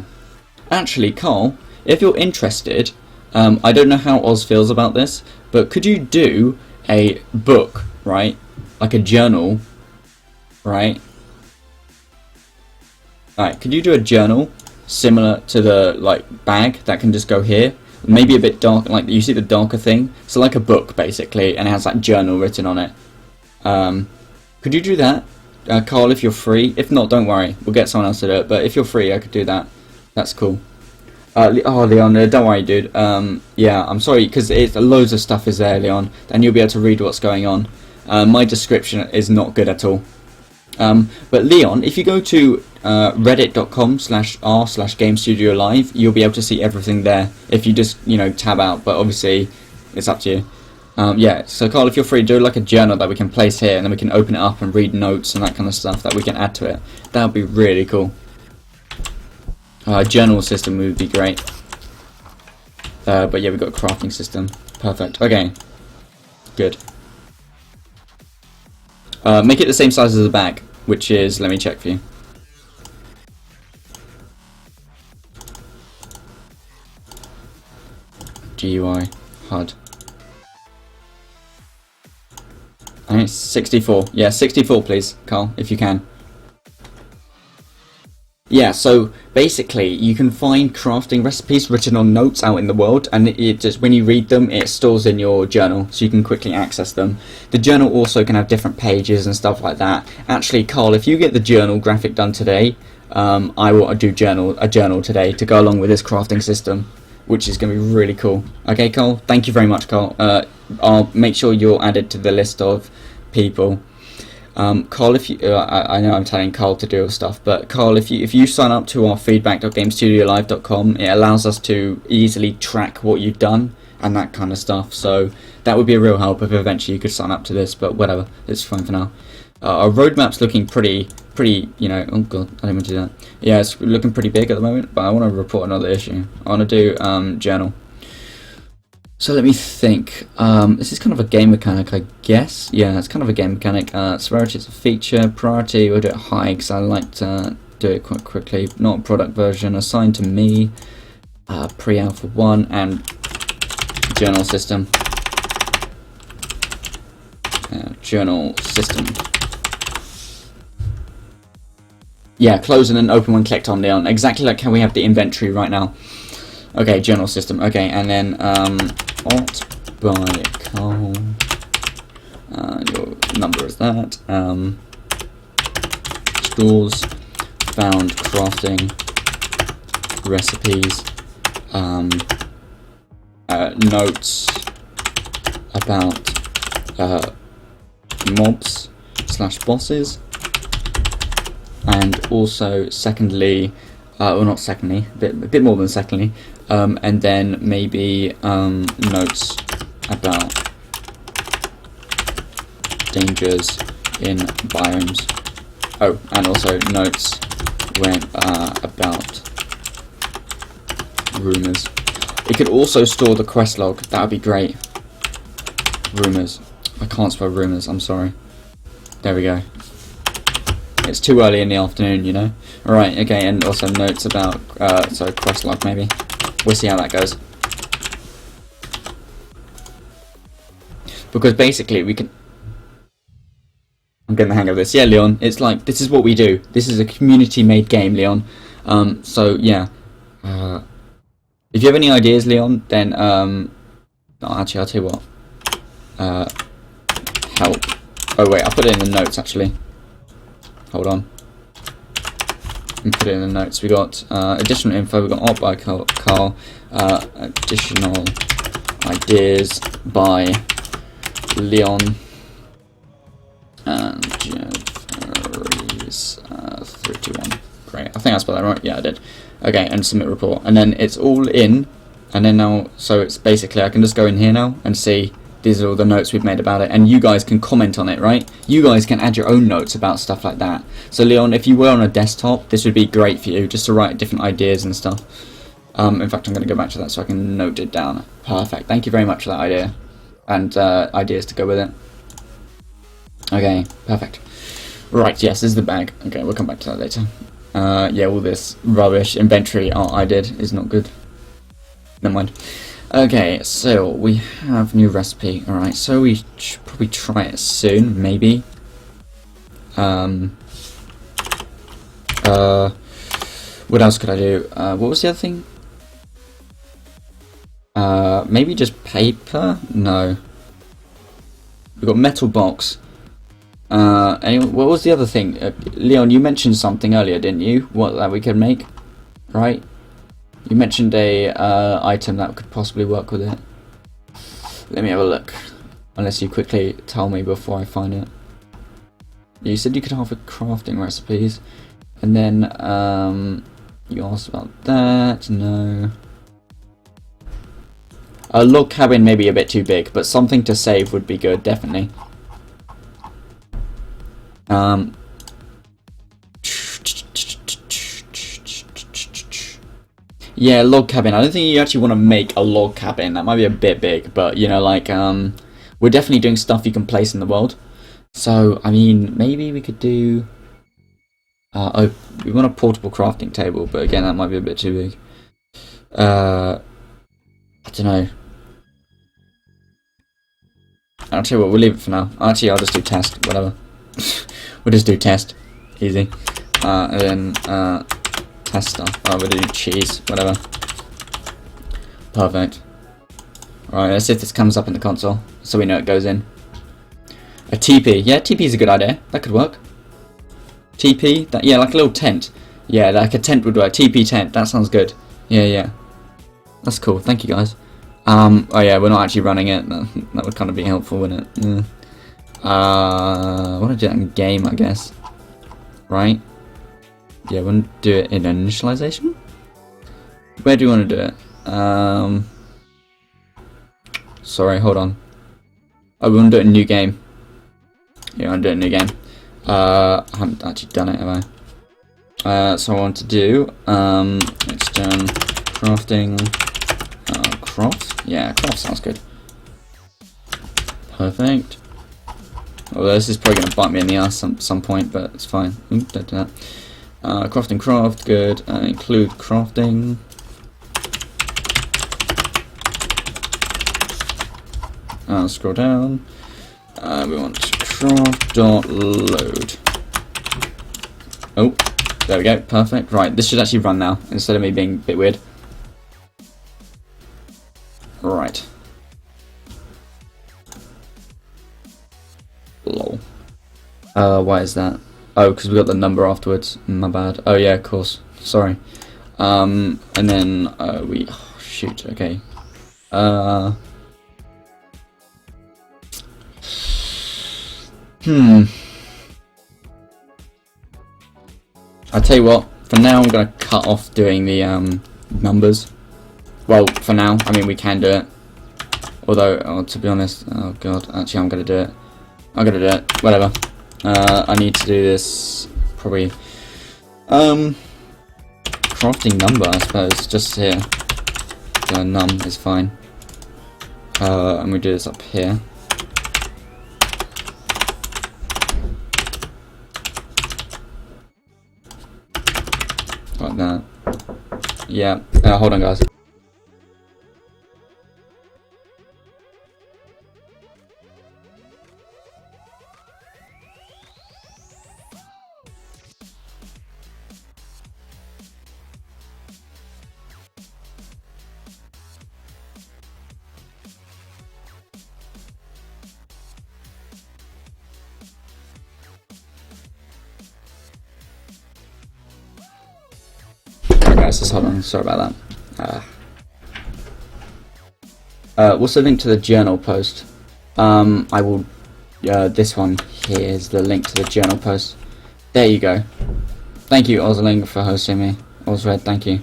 A: Actually, Carl, if you're interested, I don't know how Oz feels about this, but could you do a book, right? Like a journal, right? Alright, could you do a journal similar to the, like, bag that can just go here? Maybe a bit dark, like, you see the darker thing? So like a book, basically, and it has, like, journal written on it. Could you do that? Carl, if you're free. If not, don't worry. We'll get someone else to do it. But if you're free, I could do that. That's cool. Oh, Leon, don't worry, dude. Yeah, I'm sorry, because loads of stuff is there, Leon. And you'll be able to read what's going on. My description is not good at all. But Leon, if you go to reddit.com/r/GameStudioLive, you'll be able to see everything there. If you just, you know, tab out. But obviously, it's up to you. Yeah, so Carl, if you're free, do like a journal that we can place here, and then we can open it up and read notes and that kind of stuff that we can add to it. That would be really cool. Journal system would be great. But yeah, we've got a crafting system. Perfect. Okay. Good. Make it the same size as the bag, which is, let me check for you. GUI HUD. I think it's 64. Yeah, 64 please, Carl, if you can. Yeah, so basically you can find crafting recipes written on notes out in the world, and it just, when you read them, it stores in your journal so you can quickly access them. The journal also can have different pages and stuff like that. Actually, Carl, if you get the journal graphic done today, I will do a journal today to go along with this crafting system, which is going to be really cool. Okay, Carl, thank you very much, Carl. I'll make sure you're added to the list of people. Carl, if you, I know I'm telling Carl to do stuff, but Carl, if you sign up to our feedback.gamestudiolive.com, it allows us to easily track what you've done and that kind of stuff. So that would be a real help if eventually you could sign up to this. But whatever, it's fine for now. Our roadmap's looking pretty, you know. Oh god, I didn't mean to do that. Yeah, it's looking pretty big at the moment, but I want to report another issue. I want to do journal. So let me think. This is kind of a game mechanic, I guess. Yeah, it's kind of a game mechanic. Severity is a feature. Priority, we'll do it high because I like to do it quite quickly. Not a product version. Assigned to me. Pre-alpha 1 and journal system. Journal system. Yeah, close and then open when clicked on, Leon. Exactly like how we have the inventory right now. Okay, journal system. Okay, and then alt by Carl. Your number is that. Stores, found crafting, recipes, notes about mobs / bosses, and also secondly, well not secondly, a bit more than secondly, and then maybe notes about dangers in biomes. Oh, and also notes when about rumors. It could also store the quest log. That would be great. Rumors. I can't spell rumors. I'm sorry. There we go. It's too early in the afternoon, you know. Alright, okay, and also notes about, so quest log maybe. We'll see how that goes. Because basically we can... I'm getting the hang of this. Yeah, Leon, it's like, this is what we do. This is a community-made game, Leon. So, yeah. If you have any ideas, Leon, then, actually, I'll tell you what. Help. Oh, wait, I'll put it in the notes, actually. Hold on. And put it in the notes. We got additional info. We got art by Carl. Additional ideas by Leon and Jeffries 321. Great. I think I spelled that right. Yeah, I did. Okay, and submit report. And then it's all in. And then now, so it's basically I can just go in here now and see. These are all the notes we've made about it, and you guys can comment on it, right? You guys can add your own notes about stuff like that. So Leon, if you were on a desktop, this would be great for you, just to write different ideas and stuff. In fact, I'm going to go back to that so I can note it down. Perfect. Thank you very much for that idea, and ideas to go with it. Okay, perfect. Right, yes, this is the bag. Okay, we'll come back to that later. Yeah, all this rubbish inventory art I did is not good. Never mind. Okay, so we have new recipe. Alright, so we should probably try it soon, maybe. What else could I do? What was the other thing? Maybe just paper? No. We've got metal box. Anyway, what was the other thing? Leon, you mentioned something earlier, didn't you? What that we could make, right? You mentioned a item that could possibly work with it. Let me have a look. Unless you quickly tell me before I find it. You said you could have crafting recipes. And then you asked about that. No. A log cabin may be a bit too big, but something to save would be good, definitely. Yeah, log cabin. I don't think you actually want to make a log cabin. That might be a bit big, but you know, like, we're definitely doing stuff you can place in the world. So, I mean, maybe we could do... oh, we want a portable crafting table, but again, that might be a bit too big. I don't know. I'll tell you what, we'll leave it for now. Actually, I'll just do test, whatever. We'll just do test. Easy. And then, test stuff. Oh, we'll do cheese, whatever. Perfect. Alright, let's see if this comes up in the console, so we know it goes in. A TP. Yeah, TP is a good idea. That could work. TP? That, yeah, like a little tent. Yeah, like a tent would work. TP tent. That sounds good. Yeah, yeah. That's cool. Thank you, guys. Oh yeah, we're not actually running it. That would kind of be helpful, wouldn't it? Yeah. I want to do that in game, I guess. Right? Yeah, we want to do it in initialization? Where do you want to do it? Sorry, hold on. Oh, we want to do it in new game. Yeah, I want to do it in new game. I haven't actually done it, have I? So I want to do, let's do crafting, craft? Yeah, craft sounds good. Perfect. Well, this is probably going to bite me in the ass some point, but it's fine. Oops, don't do that. Crafting craft, good. Include crafting. Scroll down. We want craft.load. Oh, there we go. Perfect. Right, this should actually run now instead of me being a bit weird. Right. Lol. Why is that? Oh, because we got the number afterwards. My bad. Oh yeah, of course. Sorry. And then we. Oh, shoot. Okay. I'll tell you what. For now, I'm gonna cut off doing the numbers. Well, for now. I mean, we can do it. Although, to be honest, oh god, actually, I'm gonna do it. I'm gonna do it. Whatever. I need to do this probably. Crafting number, I suppose. Just here. Num is fine. And we do this up here. Like that. Yeah. Hold on, guys. Guys, just hold on, sorry about that. What's the link to the journal post? I will, this one here is the link to the journal post. There you go. Thank you, Ozling, for hosting me. Ozred, thank you.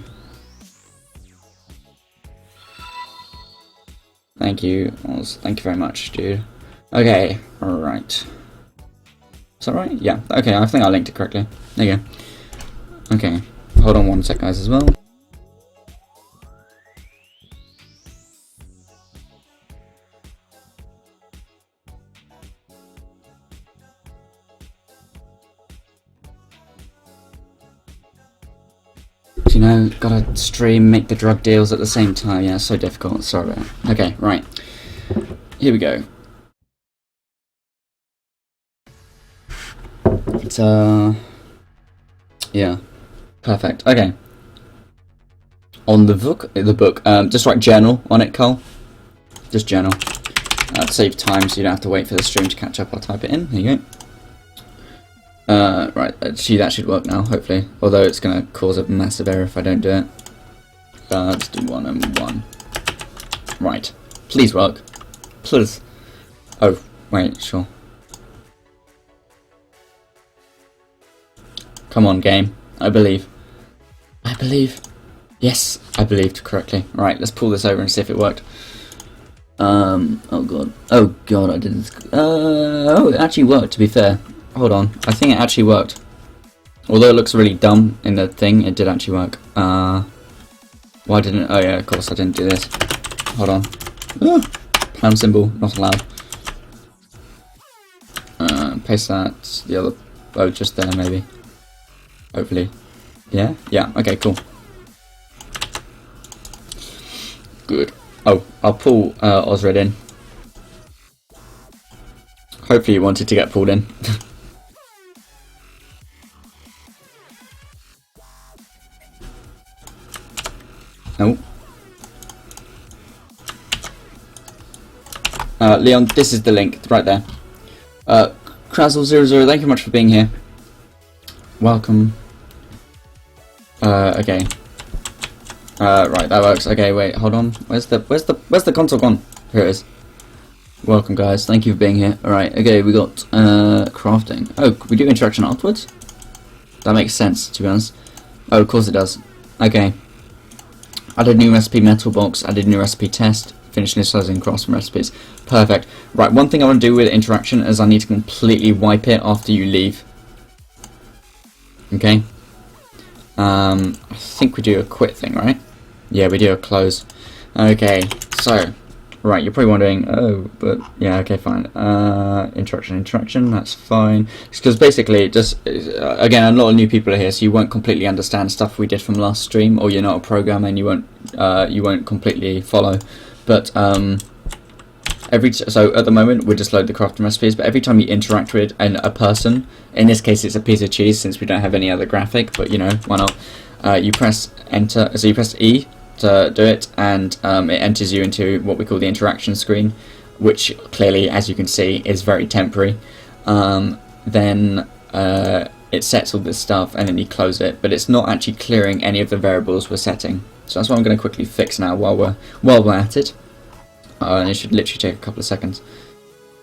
A: Thank you, Oz. Thank you very much, dude. Okay, alright. Is that right? Yeah, okay, I think I linked it correctly. There you go. Okay. Hold on one sec, guys, as well. You know, gotta stream, make the drug deals at the same time. Yeah, it's so difficult. Sorry about that. Okay, right. Here we go. It's, yeah. Perfect. Okay. On the book, just write journal on it, Cole. Just journal. To save time, so you don't have to wait for the stream to catch up. I'll type it in. There you go. Right. That should work now, hopefully. Although it's gonna cause a massive error if I don't do it. Let's do 1 and 1. Right. Please work. Please. Oh, wait. Sure. Come on, game. I believe. I believe. Yes, I believed correctly. Right, let's pull this over and see if it worked. Oh god. Oh god, I didn't. Oh, it actually worked, to be fair. Hold on. I think it actually worked. Although it looks really dumb in the thing, it did actually work. Why didn't it? Oh yeah, of course I didn't do this. Hold on. Pound symbol, not allowed. Paste that, the other, oh, just there maybe. Hopefully. Yeah? Yeah, okay, cool. Good. Oh, I'll pull Ozred in. Hopefully you wanted to get pulled in. No. Leon, this is the link right there. Crazzle00, thank you much for being here. Welcome. Okay. Right, that works. Okay, wait, hold on. Where's the console gone? Here it is. Welcome, guys. Thank you for being here. Alright, okay, we got crafting. Oh, could we do interaction afterwards? That makes sense, to be honest. Oh, of course it does. Okay. Added new recipe metal box, added new recipe test, finished initializing crafts from recipes. Perfect. Right, one thing I want to do with interaction is I need to completely wipe it after you leave. Okay. I think we do a quit thing, right? Yeah, we do a close. Okay, so, right, you're probably wondering, oh, but, yeah, okay, fine. Interaction, that's fine. Because basically, just, again, a lot of new people are here, so you won't completely understand stuff we did from last stream, or you're not a programmer and you won't completely follow. But, so at the moment, we just load the crafting recipes, but every time you interact with a person, in this case it's a piece of cheese since we don't have any other graphic, but you know, why not? You press enter, so you press E to do it, and it enters you into what we call the interaction screen, which clearly, as you can see, is very temporary. Then it sets all this stuff, and then you close it, but it's not actually clearing any of the variables we're setting. So that's what I'm going to quickly fix now while we're at it. And it should literally take a couple of seconds.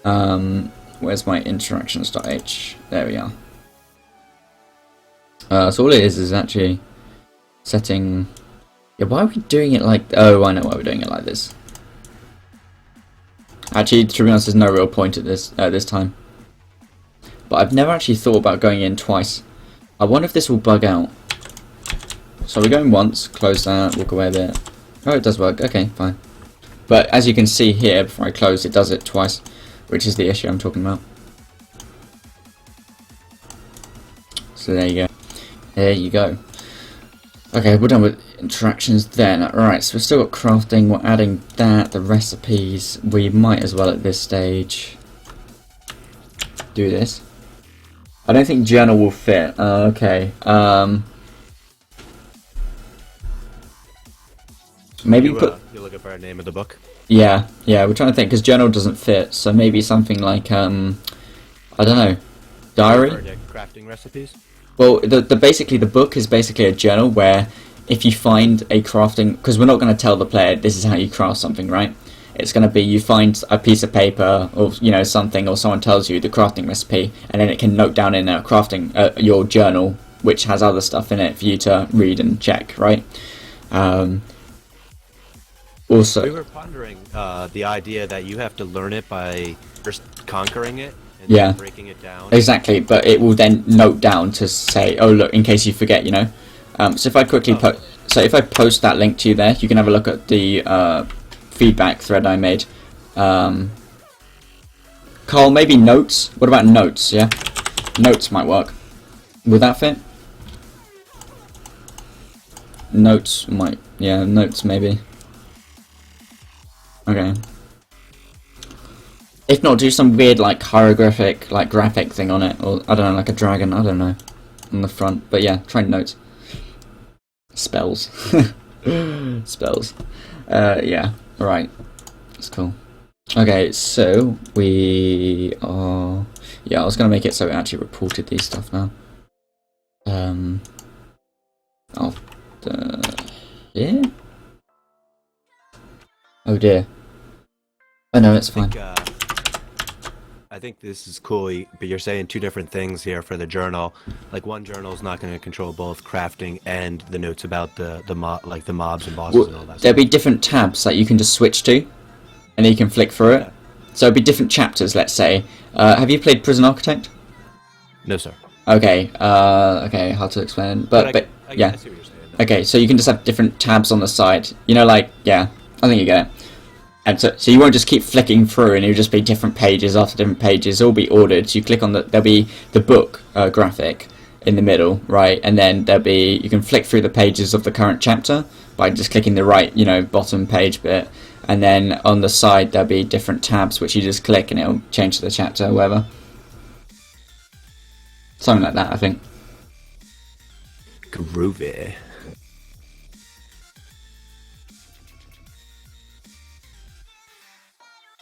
A: Where's my interactions.h? There we are. So all it is actually setting. Yeah, why are we doing it like? Oh, I know why we're doing it like this. Actually, to be honest, there's no real point at this time. But I've never actually thought about going in twice. I wonder if this will bug out. So we're going once, close that, walk away a bit. Oh, it does work. Okay, fine. But as you can see here, before I close, it does it twice, which is the issue I'm talking about. So there you go. There you go. Okay, we're done with interactions then. Alright, so we've still got crafting, we're adding that, the recipes. We might as well at this stage do this. I don't think journal will fit. Okay. Maybe put.
C: You're looking for a name of the book?
A: Yeah, we're trying to think because journal doesn't fit, so maybe something like I don't know, diary.
C: Crafting recipes.
A: Well, basically the book is basically a journal where if you find a crafting, because we're not going to tell the player this is how you craft something, right? It's going to be you find a piece of paper or something, or someone tells you the crafting recipe, and then it can note down in a crafting your journal, which has other stuff in it for you to read and check, right? Also,
C: we were pondering the idea that you have to learn it by first conquering it and then breaking it down.
A: Exactly, but it will then note down to say, oh look, in case you forget, So if I quickly if I post that link to you there, you can have a look at the feedback thread I made. Carl, maybe notes? What about notes, yeah? Notes might work. Would that fit? Notes might, yeah, notes maybe. Okay. If not, do some weird hieroglyphic, graphic thing on it, or I don't know, like a dragon, I don't know, on the front. But yeah, try notes. Spells. Spells. Yeah, right. That's cool. Okay, so we are. Yeah, I was gonna make it so it actually reported these stuff now. Yeah. Oh dear. Oh no, it's fine.
C: I think this is cool, but you're saying two different things here for the journal. Like one journal is not going to control both crafting and the notes about the mobs and bosses and all that.
A: There'll be different tabs that you can just switch to, and then you can flick through it. So it'll be different chapters. Let's say. Have you played Prison Architect?
C: No, sir.
A: Okay. Okay. How to explain? But yeah.
C: I see what you're saying.
A: Okay, so you can just have different tabs on the side. Yeah, I think you get it. And so you won't just keep flicking through and it'll just be different pages after different pages. It'll be ordered. So you click on there'll be the book graphic in the middle, right? And then you can flick through the pages of the current chapter by just clicking the right, bottom page bit. And then on the side there'll be different tabs which you just click and it'll change the chapter or whatever. Something like that, I think.
C: Groovy.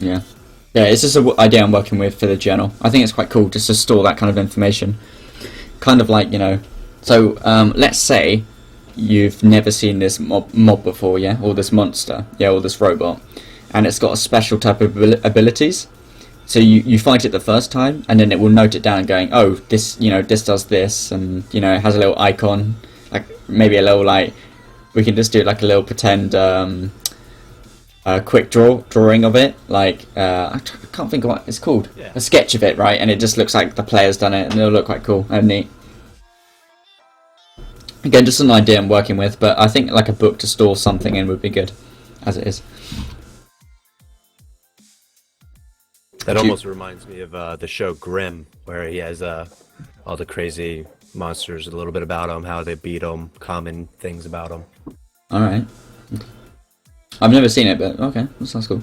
A: Yeah. Yeah, it's just an idea I'm working with for the journal. I think it's quite cool just to store that kind of information. Kind of like, you know, so let's say you've never seen this mob before, yeah? Or this monster, yeah, or this robot. And it's got a special type of abilities. So you fight it the first time, and then it will note it down going, oh, this, you know, this does this, and, you know, it has a little icon, like, maybe a little, like, we can just do like a little pretend quick drawing of it, like I can't think of what it's called.
C: Yeah.
A: A sketch of it, right? And it just looks like the player's done it, and it'll look quite cool and neat. Again, just an idea I'm working with, but I think like a book to store something in would be good, as it is.
C: That almost reminds me of the show Grimm, where he has all the crazy monsters, a little bit about them, how they beat them, common things about them.
A: All right. I've never seen it, but okay, that sounds cool.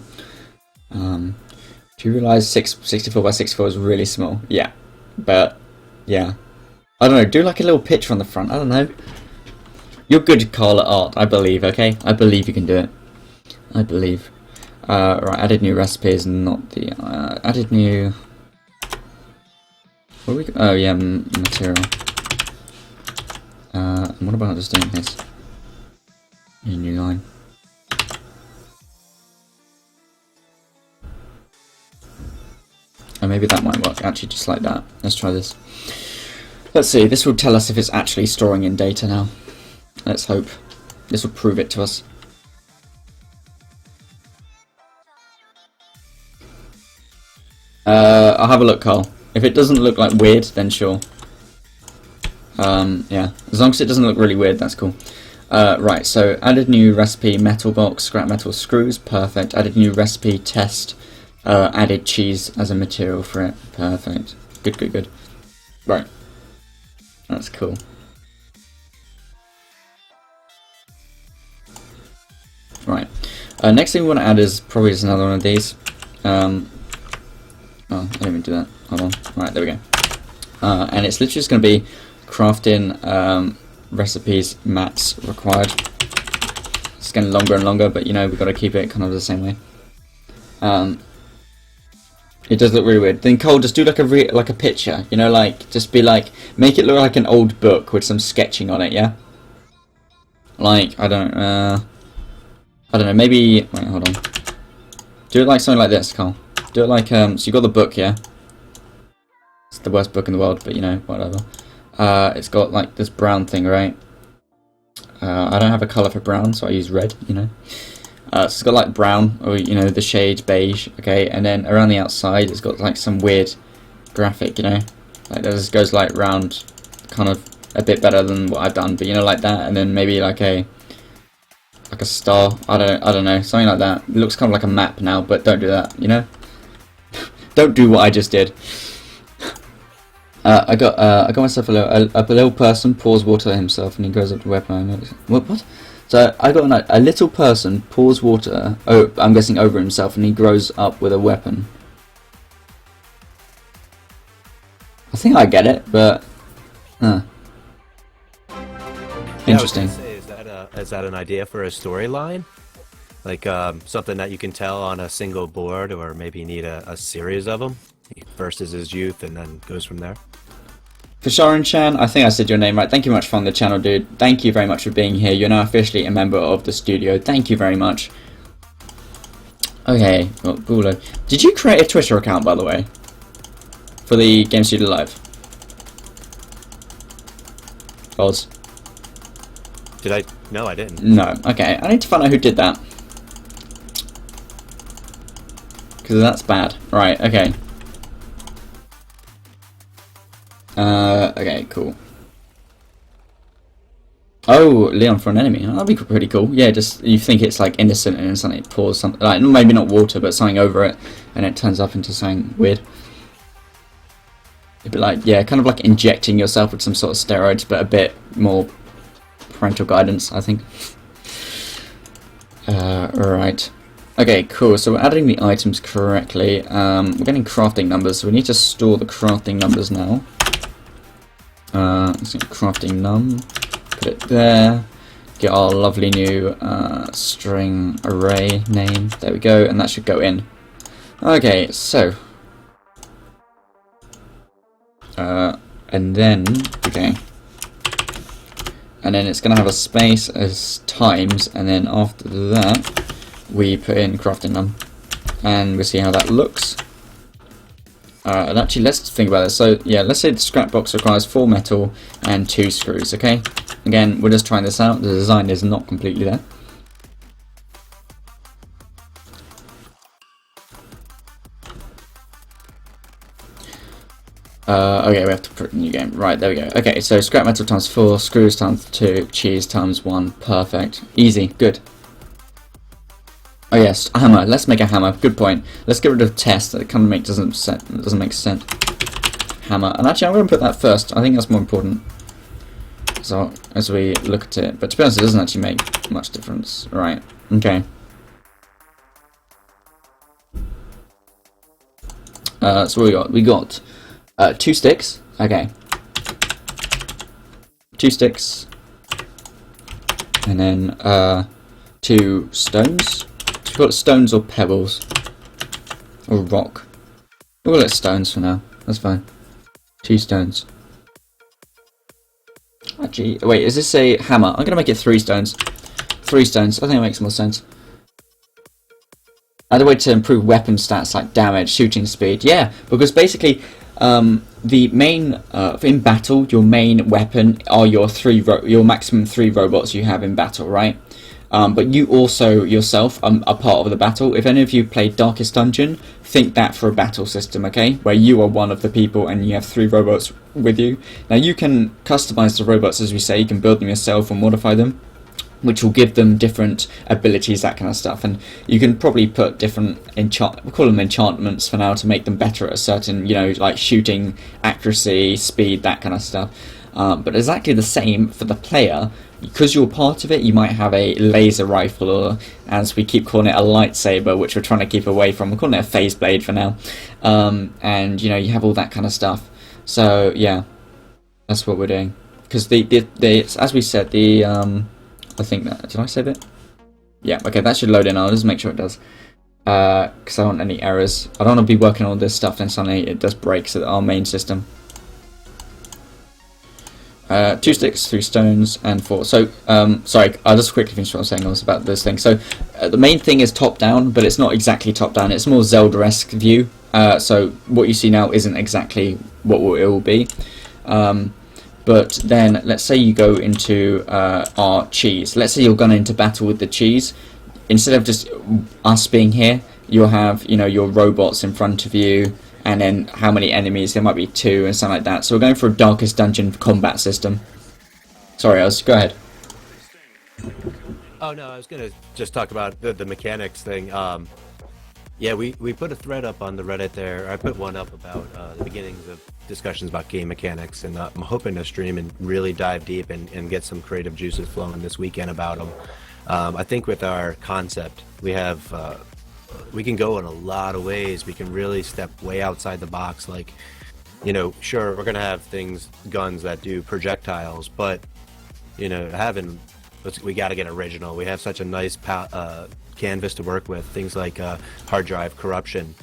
A: Do you realise 64 by 64 is really small? Yeah, but yeah, I don't know. Do like a little picture on the front. I don't know. You're good, Carl, at art. I believe. Okay, I believe you can do it. I believe. Right, added new recipes, not the added new. What are we? Oh yeah, material. What about just doing this? A new line. Oh, maybe that might work, actually, just like that. Let's try this. Let's see, this will tell us if it's actually storing in data now. Let's hope. This will prove it to us. I'll have a look, Carl. If it doesn't look like weird, then sure. Yeah, as long as it doesn't look really weird, that's cool. Right, so added new recipe, metal box, scrap metal screws, perfect. Added new recipe, test. Added cheese as a material for it. Perfect. Good, good, good. Right. That's cool. Right. Next thing we want to add is probably just another one of these. Oh, I didn't even do that. Hold on. Right, there we go. And it's literally just going to be crafting recipes, mats required. It's getting longer and longer, but you know, we've got to keep it kind of the same way. It does look really weird. Then Cole, just do like a picture, you know, like just be like, make it look like an old book with some sketching on it, yeah. Like I don't know, maybe wait, hold on. Do it like something like this, Cole. Do it like so you got the book, yeah. It's the worst book in the world, but you know, whatever. It's got like this brown thing, right? I don't have a color for brown, so I use red, you know. So it's got like brown, or you know, the shade beige, okay, and then around the outside it's got like some weird graphic, you know, like this goes like round, kind of a bit better than what I've done, but you know, like that, and then maybe like a star, I don't know, something like that. It looks kind of like a map now, but don't do that, you know. Don't do what I just did. I got myself a little person pours water himself, and he goes up to weapon. What? So I got a little person pours water, I'm guessing over himself, and he grows up with a weapon. I think I get it, but interesting.
C: I was gonna say, is that an idea for a storyline? Like something that you can tell on a single board, or maybe you need a series of them? First is his youth, and then goes from there.
A: For Sharon Chan, I think I said your name right. Thank you much for on the channel, dude. Thank you very much for being here. You're now officially a member of the studio. Thank you very much. Okay, well, Bulo. Did you create a Twitter account, by the way? For the Game Studio Live? Oz?
C: Did I? No, I didn't.
A: No. Okay, I need to find out who did that. Because that's bad. Right, okay. Okay, cool. Oh, Leon for an enemy. Oh, that'd be pretty cool. Yeah, just you think it's like innocent, and suddenly it pours something, like maybe not water, but something over it, and it turns up into something weird. It'd be like, yeah, kind of like injecting yourself with some sort of steroids, but a bit more parental guidance, I think. Right. Okay, cool. So we're adding the items correctly. We're getting crafting numbers, so we need to store the crafting numbers now. Let's get crafting num. Put it there. Get our lovely new string array name. There we go, and that should go in. Okay, so and then and then it's going to have a space as times, and then after that we put in crafting them, and we'll see how that looks. And actually, let's think about this. So yeah, let's say the scrap box requires 4 metal and 2 screws. Okay, again, we're just trying this out. The design is not completely there. Okay, we have to put a new game. Right, there we go. Okay, so scrap metal times 4, screws times 2, cheese times 1. Perfect. Easy. Good. Oh yes, a hammer. Let's make a hammer. Good point. Let's get rid of test. That kind of doesn't make sense. Hammer. And actually, I'm going to put that first. I think that's more important. So as we look at it, but to be honest, it doesn't actually make much difference. Right. Okay. So what we got? We got 2 sticks. Okay. 2 sticks. And then 2 stones. So we've got stones or pebbles. Or rock. We'll let stones for now. That's fine. 2 stones. Actually, wait, is this a hammer? I'm going to make it 3 stones. 3 stones. I think it makes more sense. Another way to improve weapon stats like damage, shooting speed. Yeah, because basically the main in battle, your main weapon are your maximum 3 robots you have in battle, right? But you also yourself are part of the battle. If any of you played Darkest Dungeon, think that for a battle system, okay? Where you are one of the people and you have 3 robots with you. Now you can customize the robots, as we say. You can build them yourself or modify them, which will give them different abilities, that kind of stuff. And you can probably put different we call them enchantments for now, to make them better at a certain, like shooting, accuracy, speed, that kind of stuff. But exactly the same for the player. Because you're part of it, you might have a laser rifle, or as we keep calling it, a lightsaber, which we're trying to keep away from. We're calling it a phase blade for now. And you have all that kind of stuff. So yeah, that's what we're doing. Because as we said, I think that, did I save it? Yeah, okay, that should load in. I'll just make sure it does. Because I don't want any errors. I don't want to be working on all this stuff and suddenly it does break our main system. 2 sticks, 3 stones, and 4. So, sorry, I'll just quickly finish what I was saying about this thing. So, the main thing is top-down, but it's not exactly top-down. It's more Zelda-esque view. So, what you see now isn't exactly what it will be. But then, let's say you go into our cheese. Let's say you're going into battle with the cheese. Instead of just us being here, you'll have, your robots in front of you, and then how many enemies? There might be 2 and something like that. So we're going for a Darkest Dungeon combat system. Sorry, go ahead.
C: Oh no, I was gonna just talk about the mechanics thing. Yeah, we put a thread up on the Reddit there. I put one up about the beginnings of discussions about game mechanics, and I'm hoping to stream and really dive deep and get some creative juices flowing this weekend about them. I think with our concept, we can go in a lot of ways. We can really step way outside the box. Like, sure, we're gonna have guns that do projectiles, but we got to get original. We have such a nice canvas to work with. Things like hard drive corruption,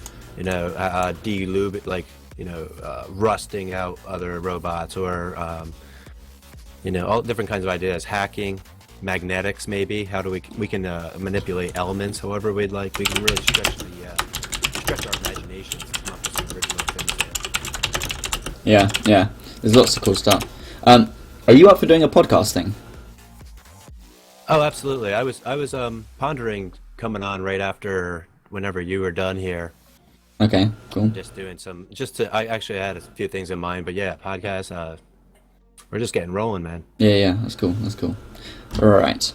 C: rusting out other robots, or all different kinds of ideas. Hacking, magnetics, maybe. How do we can manipulate elements however we'd like. We can really stretch our imaginations and come up with some original things there.
A: Yeah. There's lots of cool stuff. Are you up for doing a podcast thing?
C: Oh, absolutely. I was pondering coming on right after whenever you were done here.
A: Okay, cool.
C: I actually had a few things in mind, but yeah, podcast. We're just getting rolling, man.
A: Yeah, that's cool. Alright.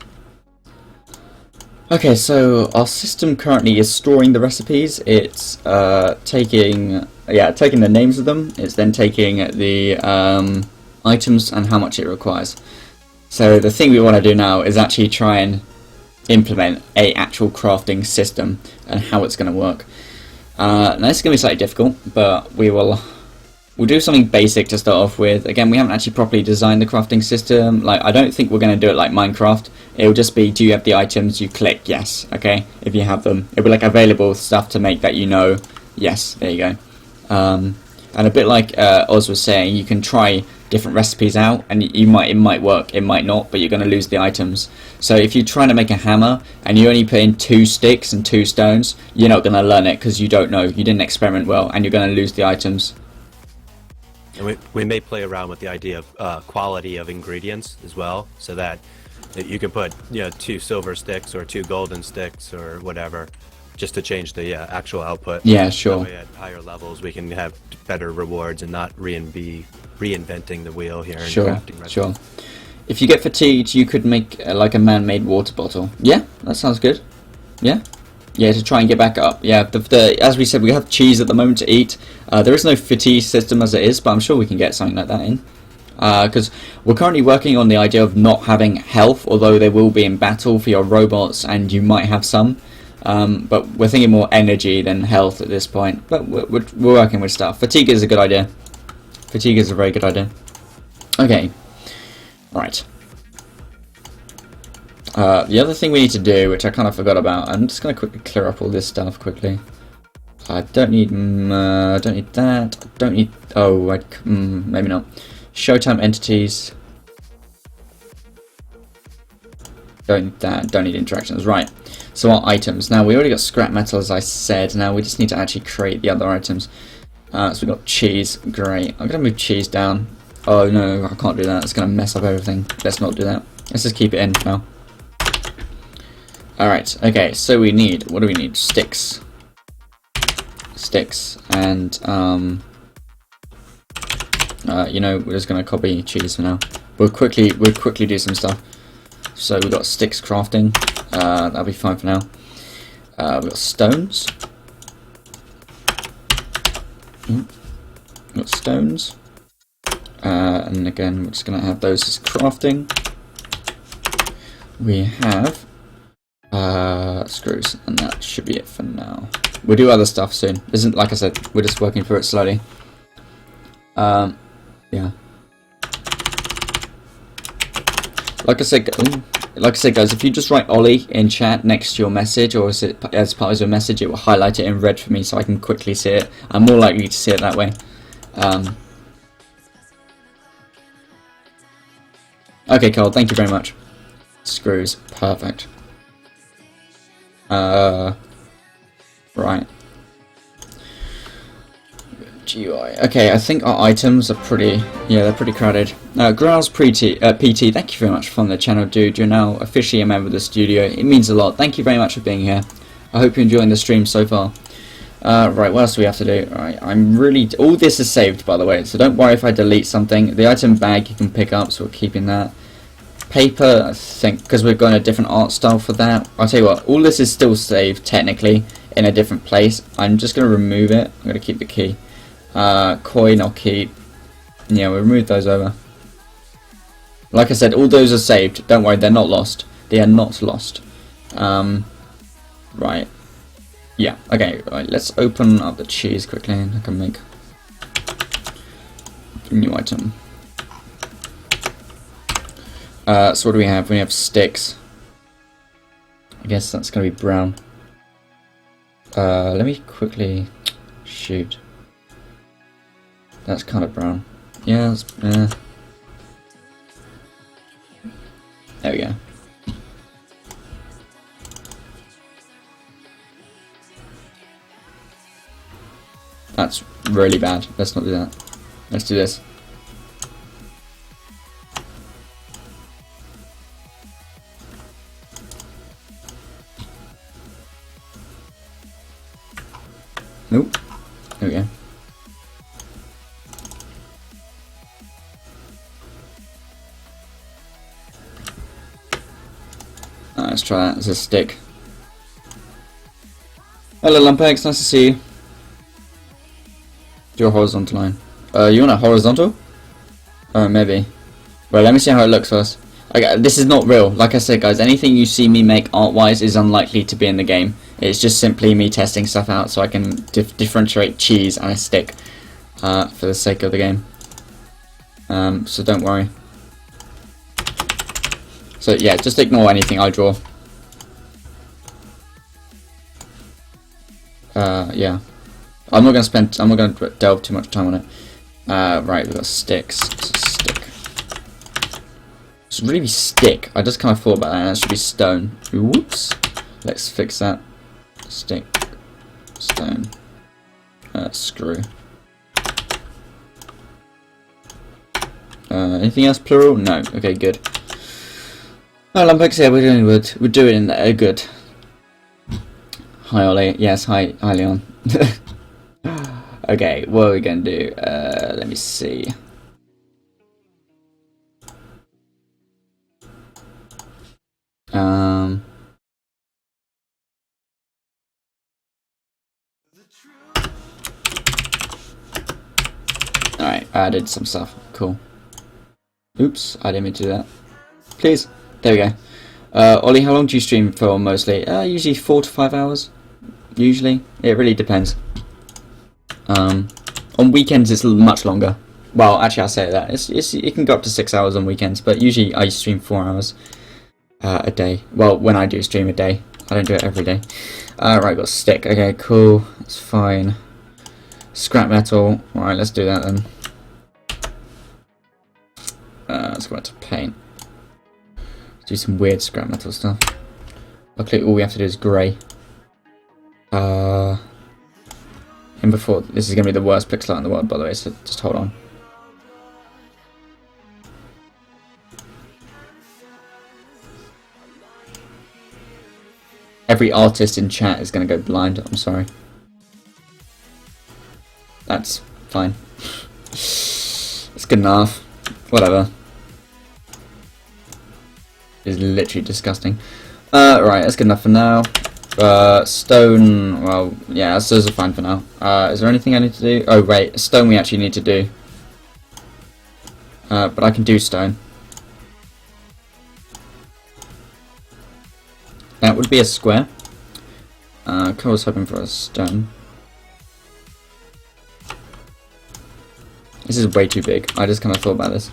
A: Okay, so our system currently is storing the recipes. It's taking the names of them. It's then taking the items and how much it requires. So the thing we want to do now is actually try and implement a actual crafting system and how it's going to work. Now this is going to be slightly difficult, but we'll do something basic to start off with. Again, we haven't actually properly designed the crafting system. I don't think we're going to do it like Minecraft it'll just be, do you have the items? You click yes, okay, if you have them. It'll be like available stuff to make that, you know, yes, there you go. And a bit like Oz was saying, you can try different recipes out, and it might work, it might not, but you're going to lose the items. So if you're trying to make a hammer and you only put in 2 sticks and 2 stones, you're not going to learn it because you don't know, you didn't experiment well, and you're going to lose the items.
C: And we may play around with the idea of quality of ingredients as well, so that you can put 2 silver sticks or 2 golden sticks or whatever, just to change the actual output.
A: Yeah, sure.
C: That way at higher levels we can have better rewards and not reinventing the wheel here. And crafting recipes.
A: Sure. If you get fatigued, you could make like a man-made water bottle. Yeah, that sounds good. Yeah, to try and get back up. Yeah, as we said, we have cheese at the moment to eat. There is no fatigue system as it is, but I'm sure we can get something like that in. Because we're currently working on the idea of not having health, although they will be in battle for your robots, and you might have some. But we're thinking more energy than health at this point. But we're working with stuff. Fatigue is a good idea. Fatigue is a very good idea. Okay. Right. The other thing we need to do, which I kind of forgot about, I'm just going to quickly clear up all this stuff quickly. I don't need that. I don't need... Oh, maybe not. Showtime entities. Don't need that. Don't need interactions. Right. So our items. Now, we already got scrap metal, as I said. Now, we just need to actually create the other items. So we've got cheese. Great. I'm going to move cheese down. Oh, no, I can't do that. It's going to mess up everything. Let's not do that. Let's just keep it in for now. Alright, okay, so we need... What do we need? Sticks. Sticks. And, we're just going to copy cheese for now. We'll quickly do some stuff. So we've got sticks crafting. That'll be fine for now. We've got stones. We've got stones. And again, we're just going to have those as crafting. We have screws, and that should be it for now. We'll do other stuff soon. Isn't, like I said, we're just working through it slowly. Yeah. Like I said, guys, if you just write Ollie in chat next to your message, or as part of your message, it will highlight it in red for me so I can quickly see it. I'm more likely to see it that way. Okay, Carl, thank you very much. Screws, perfect. Right. GUI. Okay, I think our items are pretty, they're pretty crowded. Growls PT, thank you very much for the channel, dude. You're now officially a member of the studio. It means a lot. Thank you very much for being here. I hope you're enjoying the stream so far. Right, what else do we have to do? Alright, all this is saved, by the way, so don't worry if I delete something. The item bag you can pick up, so we're keeping that. Paper, I think, because we're going a different art style for that. I'll tell you what, all this is still saved, technically, in a different place. I'm just going to remove it. I'm going to keep the key. Coin, I'll keep. Yeah, we'll remove those over. Like I said, all those are saved. Don't worry, they're not lost. They are not lost. Right. Yeah, okay, right, let's open up the cheese quickly and I can make a new item. So what do we have? We have sticks. I guess that's going to be brown. Let me quickly... Shoot. That's kind of brown. Yeah, that's... There we go. That's really bad. Let's not do that. Let's do this. Nope. There we go. Let's try that as a stick. Hello Lumpex, nice to see you. Do a horizontal line. You want a horizontal? Oh, maybe. Well, let me see how it looks first. Okay, this is not real. Like I said, guys, anything you see me make art-wise is unlikely to be in the game. It's just simply me testing stuff out so I can differentiate cheese and a stick for the sake of the game. So don't worry. So yeah, just ignore anything I draw. Yeah. I'm not gonna delve too much time on it. Right, we've got sticks. So stick. It should really be stick. I just kind of thought about that. That should be stone. Whoops. Let's fix that. Stick. Stone. Screw. Anything else plural? No. Okay, good. Oh, Lumbex, yeah, we're doing good. We're doing good. Hi, Ollie. Yes, hi, Leon. Okay, what are we gonna do? Let me see. Alright, I added some stuff. Cool. Oops, I didn't mean to do that. Please. There we go. Ollie, how long do you stream for mostly? Usually 4 to 5 hours. Usually. It really depends. On weekends it's much longer. Well, actually I'll say that. It can go up to 6 hours on weekends, but usually I stream 4 hours a day. Well, when I do stream a day. I don't do it every day. Right, got stick. Okay, cool. That's fine. Scrap metal. Alright, let's do that then. Let's go back to paint. Let's do some weird scrap metal stuff. Luckily all we have to do is grey. And before, this is going to be the worst pixel art in the world, by the way, so just hold on. Every artist in chat is going to go blind, I'm sorry. That's fine. It's good enough. Whatever. It's literally disgusting. Right, that's good enough for now. Stone, well, yeah, those are fine for now. Is there anything I need to do? Oh, wait, stone we actually need to do. But I can do stone. That would be a square. I was hoping for a stone. This is way too big. I just kind of thought about this.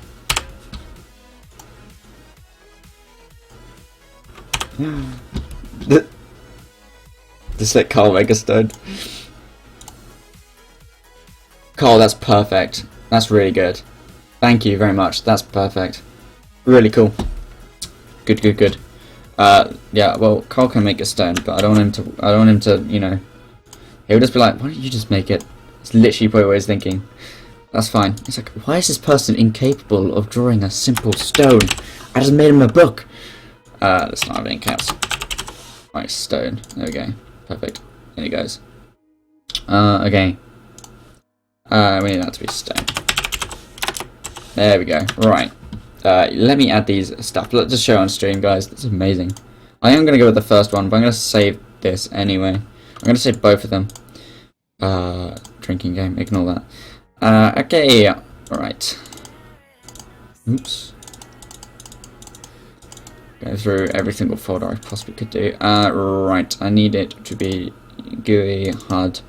A: Just let Carl make a stone. Carl, that's perfect. That's really good. Thank you very much. That's perfect. Really cool. Good, good, good. Yeah, well, Carl can make a stone, but I don't want him to, you know, he'll just be like, why don't you just make it? It's literally probably what he's thinking. That's fine. He's like, why is this person incapable of drawing a simple stone? I just made him a book. Let's not have any cats. Right, stone. There we go. Perfect. There he goes. Okay. We need that to be stone. There we go. Right. Let me add these stuff. Let's just show on stream, guys. That's amazing. I am going to go with the first one, but I'm going to save this anyway. I'm going to save both of them. Drinking game. Ignore that. Okay. Alright. Oops. Go through every single folder I possibly could do. Right. I need it to be GUI, HUD.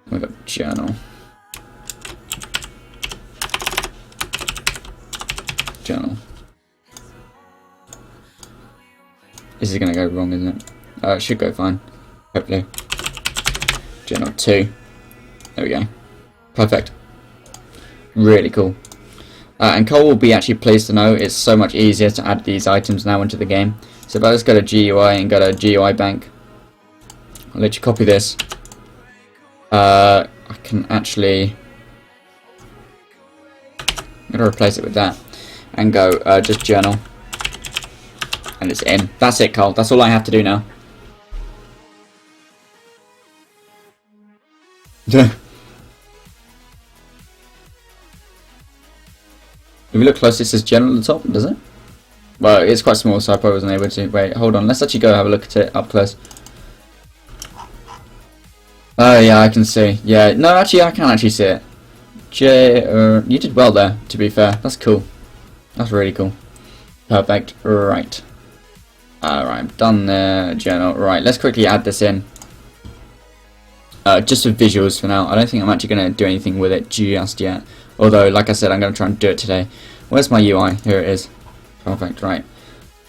A: We've got journal. Journal. This is going to go wrong, isn't it? It should go fine. Hopefully. Journal 2. There we go. Perfect. Really cool. And Cole will be actually pleased to know it's so much easier to add these items now into the game. So if I just go to GUI and go to GUI bank, I'll let you copy this. I can actually... I'm going to replace it with that. And go just journal. And it's in. That's it, Cole. That's all I have to do now. If you look close, it says journal at the top, does it? Well, it's quite small, so I probably wasn't able to. Wait, hold on. Let's actually go have a look at it up close. Oh, yeah, I can see. Yeah, no, actually, I can actually see it. You did well there, to be fair. That's cool. That's really cool. Perfect. Right. Alright, I'm done there. Journal. Right, let's quickly add this in. Just for visuals for now. I don't think I'm actually going to do anything with it just yet. Although, like I said, I'm going to try and do it today. Where's my UI? Here it is. Perfect, right.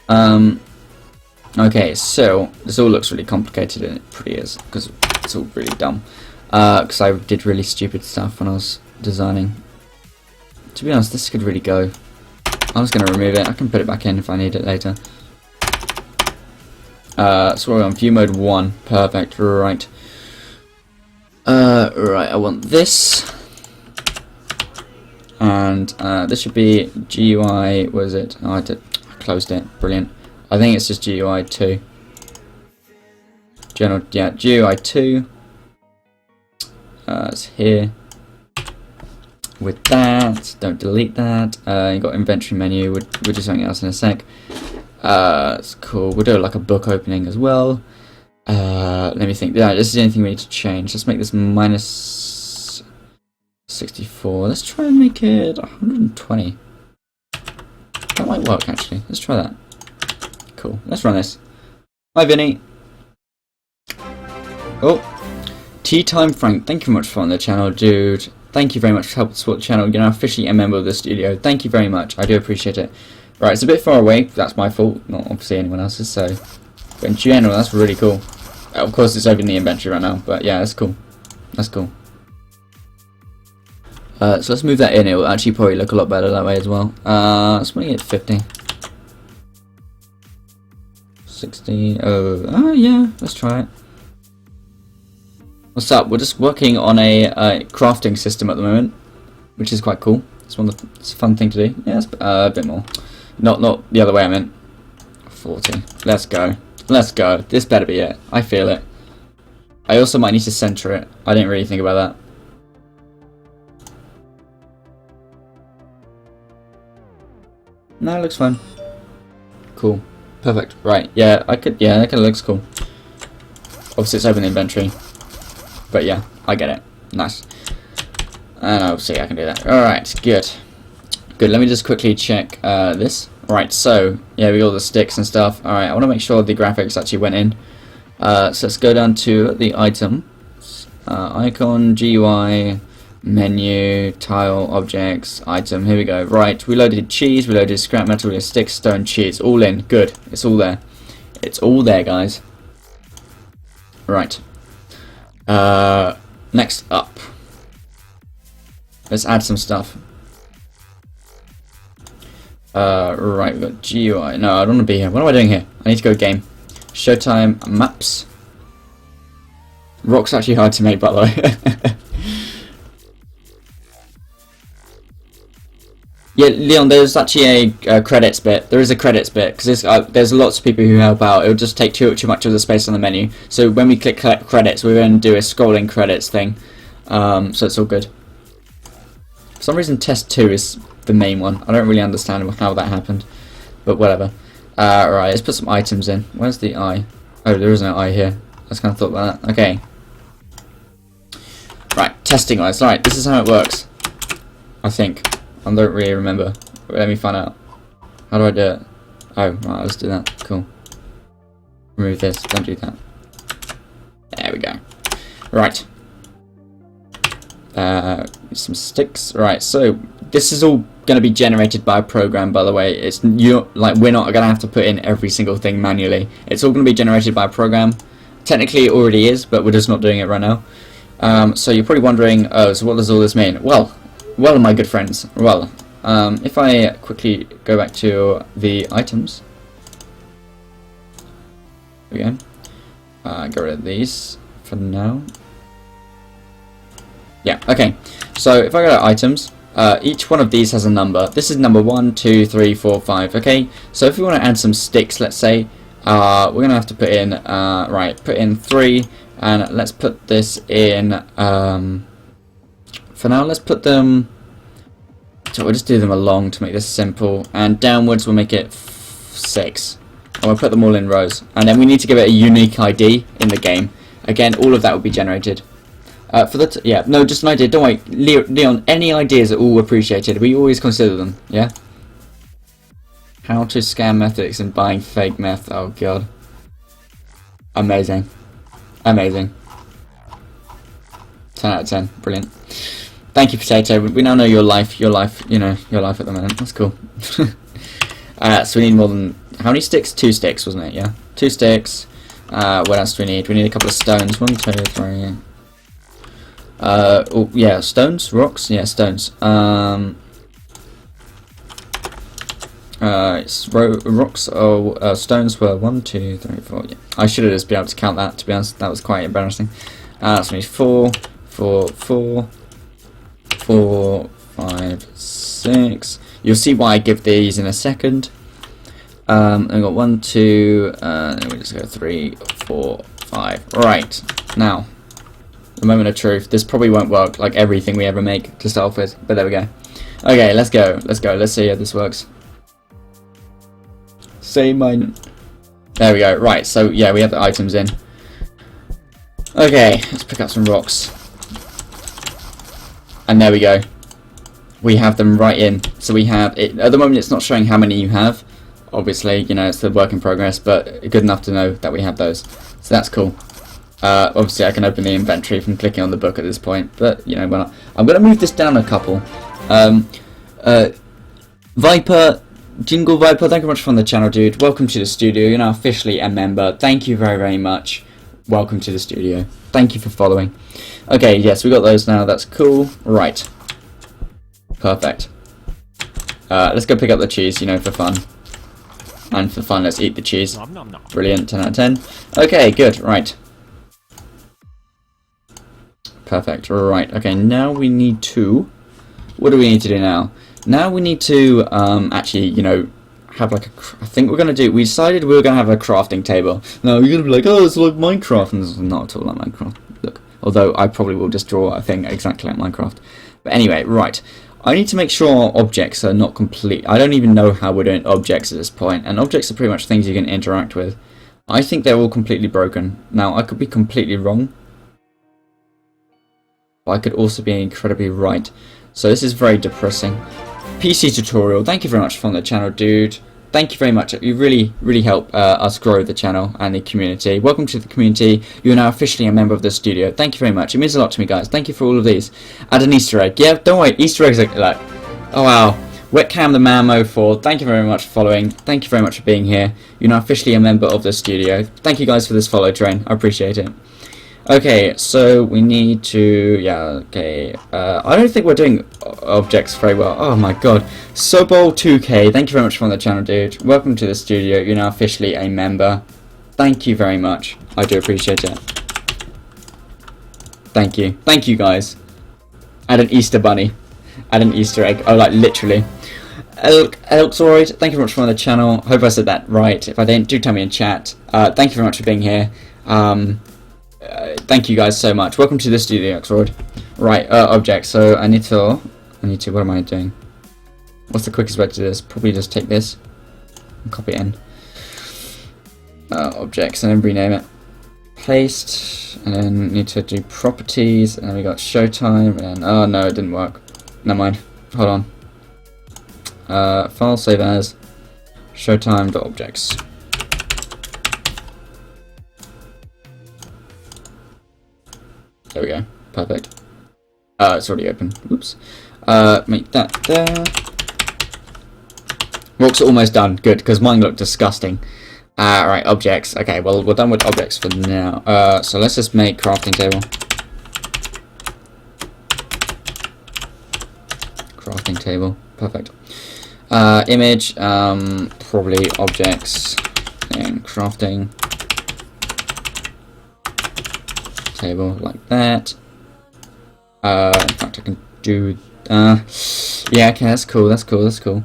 A: Okay, so this all looks really complicated, and it pretty is, because it's all really dumb. Because I did really stupid stuff when I was designing. To be honest, this could really go. I'm just going to remove it. I can put it back in if I need it later. So we're on view mode 1. Perfect. Right. Right, I want this. And this should be GUI. What is it? Oh, I closed it. Brilliant. I think it's just GUI 2. General, yeah, GUI 2. It's here. With that, don't delete that. You got inventory menu. We'll do something else in a sec. It's cool. We'll do like a book opening as well. Let me think. Yeah, this is anything we need to change. Let's make this minus 64. Let's try and make it 120. That might work actually. Let's try that. Cool. Let's run this. Hi, Vinny. Oh, Tea Time Frank. Thank you very much for following the channel, dude. Thank you very much for helping support the channel. You're now officially a member of the studio. Thank you very much. I do appreciate it. Right, it's a bit far away. That's my fault, not obviously anyone else's. So, but in general, that's really cool. Of course, it's over in the inventory right now, but yeah, that's cool. That's cool. So let's move that in. It will actually probably look a lot better that way as well. Let's make it 50. 60. Oh yeah, let's try it. What's up? We're just working on a crafting system at the moment, which is quite cool. It's it's a fun thing to do. Yeah, it's a bit more. Not the other way I meant. 40. Let's go. Let's go. This better be it. I feel it. I also might need to center it. I didn't really think about that. No, it looks fine. Cool. Perfect. Right. Yeah, that kind of looks cool. Obviously, it's open the inventory. But yeah, I get it. Nice. And obviously, I can do that. Alright, good. Good. Let me just quickly check this. Right, so, yeah, we got all the sticks and stuff. Alright, I want to make sure the graphics actually went in. So let's go down to the item. Icon, GUI, menu, tile, objects, item. Here we go. Right, we loaded cheese, we loaded scrap metal, we loaded sticks, stone, cheese. All in. Good. It's all there. It's all there, guys. Right. Next up. Let's add some stuff. Right, we've got GUI. No, I don't want to be here. What am I doing here? I need to go game. Showtime maps. Rock's actually hard to make, by the way. Yeah, Leon, there's actually a credits bit. There is a credits bit, because there's lots of people who help out. It will just take too much of the space on the menu. So when we click credits, we're going to do a scrolling credits thing. So it's all good. For some reason, test 2 is the main one. I don't really understand how that happened, but whatever. Right, let's put some items in. Where's the eye? Oh, there is no eye here. I just kind of thought about that. Okay. Right, testing wise. Right, this is how it works. I think. I don't really remember. Let me find out. How do I do it? Oh, right, let's do that. Cool. Remove this. Don't do that. There we go. Right. Some sticks. Right, so this is all going to be generated by a program, by the way. It's like we're not going to have to put in every single thing manually. It's all going to be generated by a program. Technically, it already is, but we're just not doing it right now. So you're probably wondering, oh, so what does all this mean? Well, my good friends. Well, if I quickly go back to the items. There we go. Get rid of these for now. Yeah, okay. So if I go to items, each one of these has a number. This is number 1, 2, 3, 4, 5. Okay, so if we want to add some sticks, let's say, we're going to have to put in, right, put in 3, and let's put this in, for now, let's put them, so we'll just do them along to make this simple, and downwards we'll make it 6. And we'll put them all in rows. And then we need to give it a unique ID in the game. Again, all of that will be generated. Yeah, no, just an idea. Don't worry, Leon. Any ideas are all appreciated. We always consider them. Yeah. How to scam methods and buying fake meth. Oh god. Amazing. Amazing. 10 out of 10. Brilliant. Thank you, Potato. We now know your life. You know your life at the moment. That's cool. So we need more than... How many sticks? 2 sticks, wasn't it? Yeah. 2 sticks. What else do we need? We need a couple of stones. 1, 2, 3... oh, yeah, stones? Rocks? Yeah, stones. Rocks, stones were 1, 2, 3, 4. Yeah. I should have just been able to count that, to be honest. That was quite embarrassing. So we need 4, 4, 4, 4, 5, 6. You'll see why I give these in a second. And we've got 1, 2, then we just go 3, 4, 5. Right, now, the moment of truth. This probably won't work like everything we ever make to start off with, but there we go. Okay, let's go. Let's see how this works. Same mine. There we go. Right, so yeah, we have the items in. Okay, let's pick up some rocks. And there we go. We have them right in. So we have it. At the moment, it's not showing how many you have. Obviously, you know, it's the work in progress, but good enough to know that we have those. So that's cool. Obviously, I can open the inventory from clicking on the book at this point, but you know, when I'm going to move this down a couple. Viper, Jingle Viper, thank you very much for the channel, dude. Welcome to the studio. You're now officially a member. Thank you very, very much. Welcome to the studio. Thank you for following. Okay, yes, we got those now. That's cool. Right. Perfect. Let's go pick up the cheese, you know, for fun. And for fun, let's eat the cheese.
B: Nom, nom, nom.
A: Brilliant, 10 out of 10. Okay, good, right. Perfect, right. Okay, now we need to... What do we need to do now? Now we need to, actually, you know, have like a... I think we're going to do... We decided we were going to have a crafting table. Now, you're going to be like, oh, it's like Minecraft. And it's not at all like Minecraft. Look. Although, I probably will just draw a thing exactly like Minecraft. But anyway, right. I need to make sure our objects are not complete. I don't even know how we're doing objects at this point, and objects are pretty much things you can interact with. I think they're all completely broken. Now, I could be completely wrong, but I could also be incredibly right. So this is very depressing. PC tutorial, thank you very much for the channel, dude. Thank you very much. You really, really help us grow the channel and the community. Welcome to the community. You are now officially a member of the studio. Thank you very much. It means a lot to me, guys. Thank you for all of these. Add an Easter egg. Yeah, don't worry. Easter eggs are like... Oh, wow. Wetcam the Man04. Thank you very much for following. Thank you very much for being here. You're now officially a member of the studio. Thank you guys for this follow train. I appreciate it. Okay, so we need to... Yeah, okay. I don't think we're doing objects very well. Oh my god. Sobol2k, thank you very much for the channel, dude. Welcome to the studio. You're now officially a member. Thank you very much. I do appreciate it. Thank you. Thank you, guys. Add an Easter bunny. Add an Easter egg. Oh, like, literally. Elxoroid, thank you very much for the channel. Hope I said that right. If I didn't, do tell me in chat. Thank you very much for being here. Thank you guys so much. Welcome to the studio, Elxoroid. Right, objects. So I need to, what am I doing? What's the quickest way to do this? Probably just take this and copy it in. Objects, and then rename it. Paste, and then need to do properties, and then we got Showtime, and oh no, it didn't work. Never mind. Hold on. File save as Showtime.objects. There we go. Perfect. It's already open. Oops. Make that there. Rocks are almost done. Good, because mine looked disgusting. Right, objects. Okay, well, we're done with objects for now. So let's just make crafting table. Crafting table. Perfect. Image. Probably objects and crafting table like that. In fact, I can do. Yeah, okay, that's cool. That's cool. That's cool.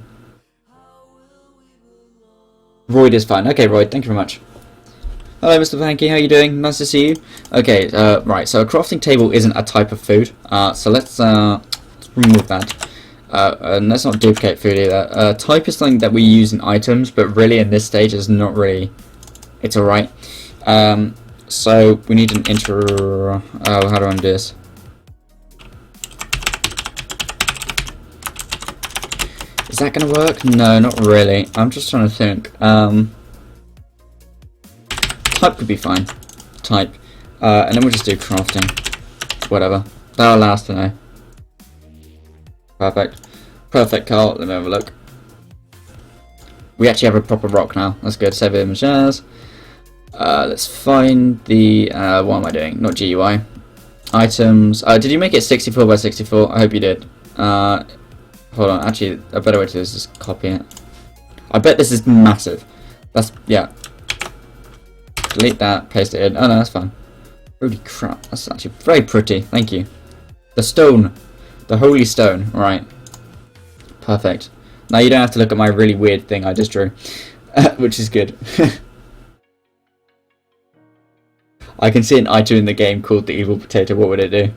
A: Royd is fine. Okay, Royd, thank you very much. Hello, Mr. Panky, how are you doing? Nice to see you. Okay, right, so a crafting table isn't a type of food. So let's remove that. And let's not duplicate food either. Type is something that we use in items, but really in this stage is not really... It's alright. So we need an inter... how do I undo this? Is that going to work? No, not really. I'm just trying to think. Type could be fine. Type. And then we'll just do crafting. Whatever. That'll allow us to know. Perfect. Perfect, Carl. Let me have a look. We actually have a proper rock now. That's good. Save images. Let's find the... what am I doing? Not GUI. Items. Did you make it 64 by 64? I hope you did. Hold on. Actually, a better way to do this is copy it. I bet this is massive. That's... yeah. Delete that. Paste it in. Oh no, that's fine. Holy crap. That's actually very pretty. Thank you. The stone. The holy stone. Right. Perfect. Now you don't have to look at my really weird thing I just drew. Which is good. I can see an item in the game called the evil potato. What would it do?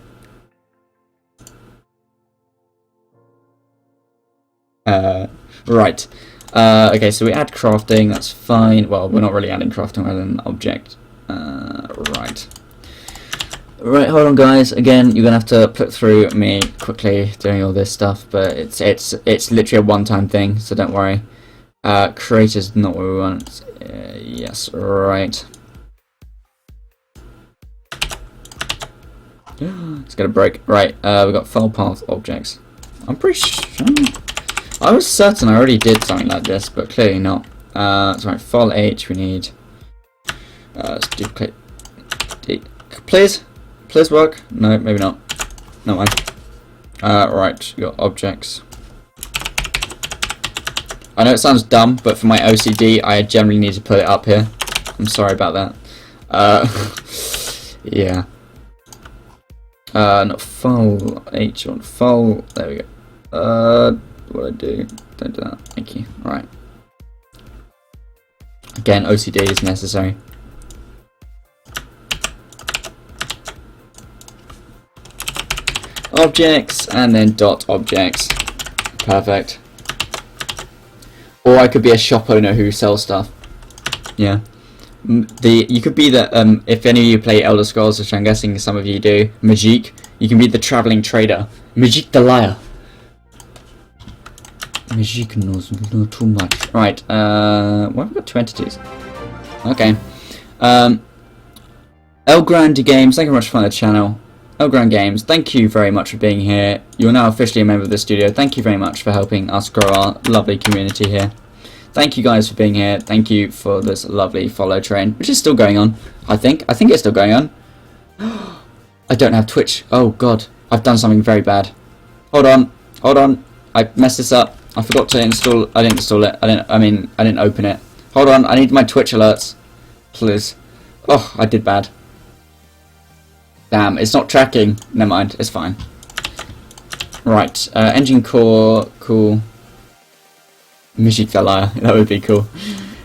A: Right. Okay, so we add crafting. That's fine. Well, we're not really adding crafting rather than object. Right. Right, hold on, guys. Again, you're gonna have to put through me quickly doing all this stuff, but it's literally a one-time thing, so don't worry. Create is not what we want. Yes, right. It's gonna break. Right, we got file path objects. I'm pretty sure. I was certain I already did something like this, but clearly not. That's right. File H. We need. Let's duplicate. Please work. No, maybe not. No mind. Right. You got objects. I know it sounds dumb, but for my OCD, I generally need to put it up here. I'm sorry about that. Yeah. Not file H on file. There we go. What do I do? Don't do that. Thank you. Right. Again, OCD is necessary. Objects and then dot objects. Perfect. Or I could be a shop owner who sells stuff. Yeah. You could be the if any of you play Elder Scrolls, which I'm guessing some of you do, Majik, you can be the traveling trader. Majik the liar. Majik knows too much. Right, why have we got two entities? Okay. El Grande Games, thank you very much for finding the channel. El Grande Games, thank you very much for being here. You're now officially a member of the studio. Thank you very much for helping us grow our lovely community here. Thank you guys for being here. Thank you for this lovely follow train, which is still going on, I think. I think it's still going on. I don't have Twitch. Oh god, I've done something very bad. Hold on. I messed this up. I forgot to install. I didn't install it. I didn't open it. Hold on. I need my Twitch alerts, please. Oh, I did bad. Damn, it's not tracking. Never mind. It's fine. Right. Engine core. Cool. Music Liar. That would be cool.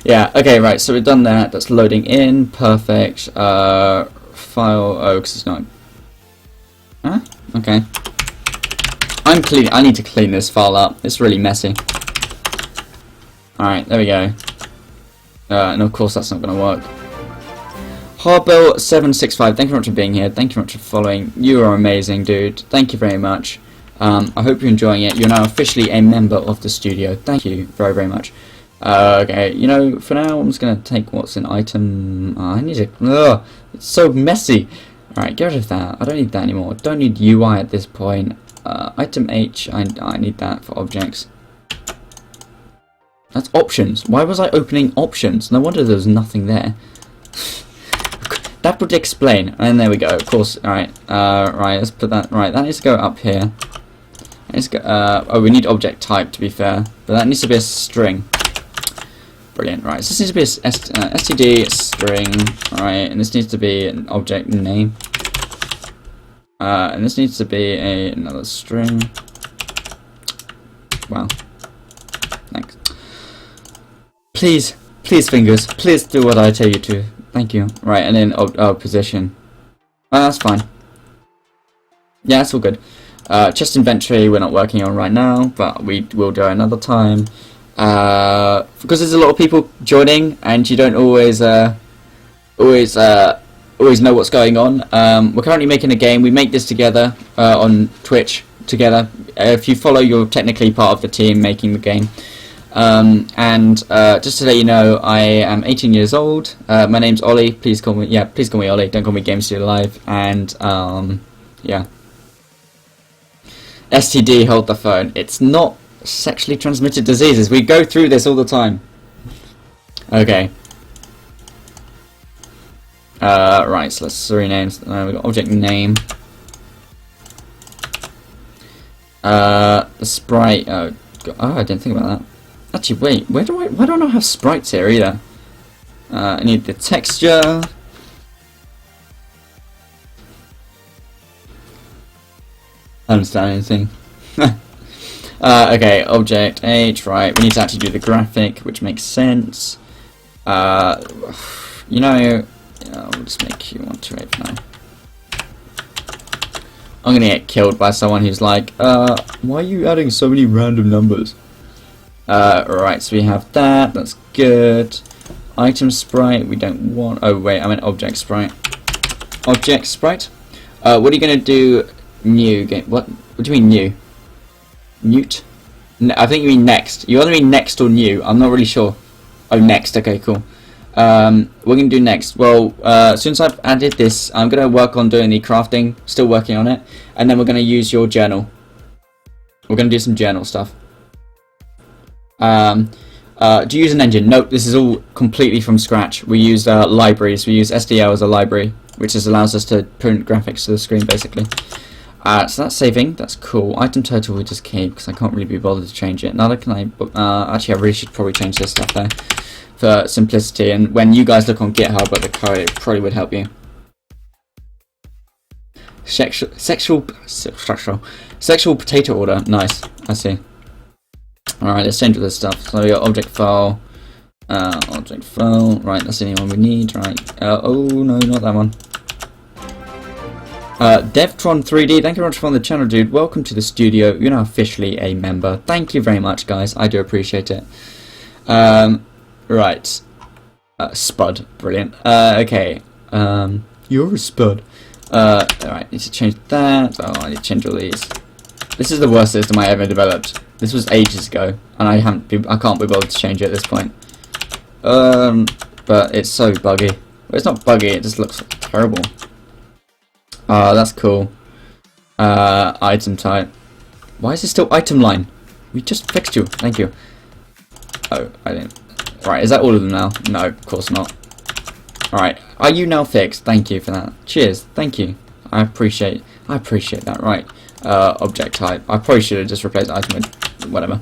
A: Yeah. Okay. Right. So we've done that. That's loading in. Perfect. File. Oh, because it's not. Huh? Okay. I'm clean. I need to clean this file up. It's really messy. Alright, there we go. And of course that's not going to work. Harbill765, thank you very much for being here. Thank you very much for following. You are amazing, dude. Thank you very much. I hope you're enjoying it. You're now officially a member of the studio. Thank you very, very much. Okay, you know, for now I'm just going to take what's an item. I need to... Ugh, it's so messy. Alright, get rid of that. I don't need that anymore. Don't need UI at this point. Item H, I need that for objects. That's options. Why was I opening options? No wonder there was nothing there. That would explain. And there we go. Of course. Alright. Right. Let's put that. Right. That needs to go up here. Let's go. Oh, we need object type to be fair. But that needs to be a string. Brilliant. Right. So this needs to be a std string. Right. And this needs to be an object name. And this needs to be another string. Wow. Thanks. Please, fingers, please do what I tell you to. Thank you. Right, and then position. Oh, that's fine. Yeah, that's all good. Chest inventory we're not working on right now, but we will do it another time. Because there's a lot of people joining, and you don't always know what's going on. We're currently making a game. We make this together on Twitch together. If you follow, you're technically part of the team making the game. Just to let you know, I am 18 years old. My name's Ollie. Please call me Ollie. Don't call me Game Studio Live. And yeah. STD, hold the phone. It's not sexually transmitted diseases. We go through this all the time. Okay. Right, so let's rename. We've got object name. The sprite. Oh, I didn't think about that. Actually, wait. Why do I not have sprites here either? I need the texture. I don't understand anything. Okay, object H. Right, we need to actually do the graphic, which makes sense. You know, I'll just make you 128 for now. I'm gonna get killed by someone who's like, why are you adding so many random numbers? Right, so we have that, that's good. Item sprite, we don't want, oh wait, I meant object sprite. Object sprite? What are you gonna do new game? What do you mean new? Newt? I think you mean next. You either mean next or new, I'm not really sure. Oh, next, okay, cool. We're going to do next. Well, since I've added this, I'm going to work on doing the crafting, still working on it, and then we're going to use your journal. We're going to do some journal stuff. Do you use an engine? Nope, this is all completely from scratch. We use libraries. We use SDL as a library, which just allows us to print graphics to the screen, basically. So that's saving, that's cool. Item title we just keep, because I can't really be bothered to change it. Neither can I, actually I really should probably change this stuff there, for simplicity, and when you guys look on GitHub at the code, it probably would help you. Sexual potato order, nice, I see. Alright, let's change all this stuff. So we got object file, right, that's the only one we need, right. Oh no, not that one. Devtron3D, thank you very much for on the channel, dude. Welcome to the studio. You're now officially a member. Thank you very much, guys. I do appreciate it. Right. Spud. Brilliant. Okay. You're a spud. Alright, need to change that. Oh, I need to change all these. This is the worst system I ever developed. This was ages ago, and I can't be bothered to change it at this point. But it's so buggy. Well, it's not buggy, it just looks terrible. That's cool. Item type. Why is it still item line? We just fixed you. Thank you. Oh, I didn't. Right, is that all of them now? No, of course not. Alright, are you now fixed? Thank you for that. Cheers. Thank you. I appreciate that. Right. Object type. I probably should have just replaced item with whatever.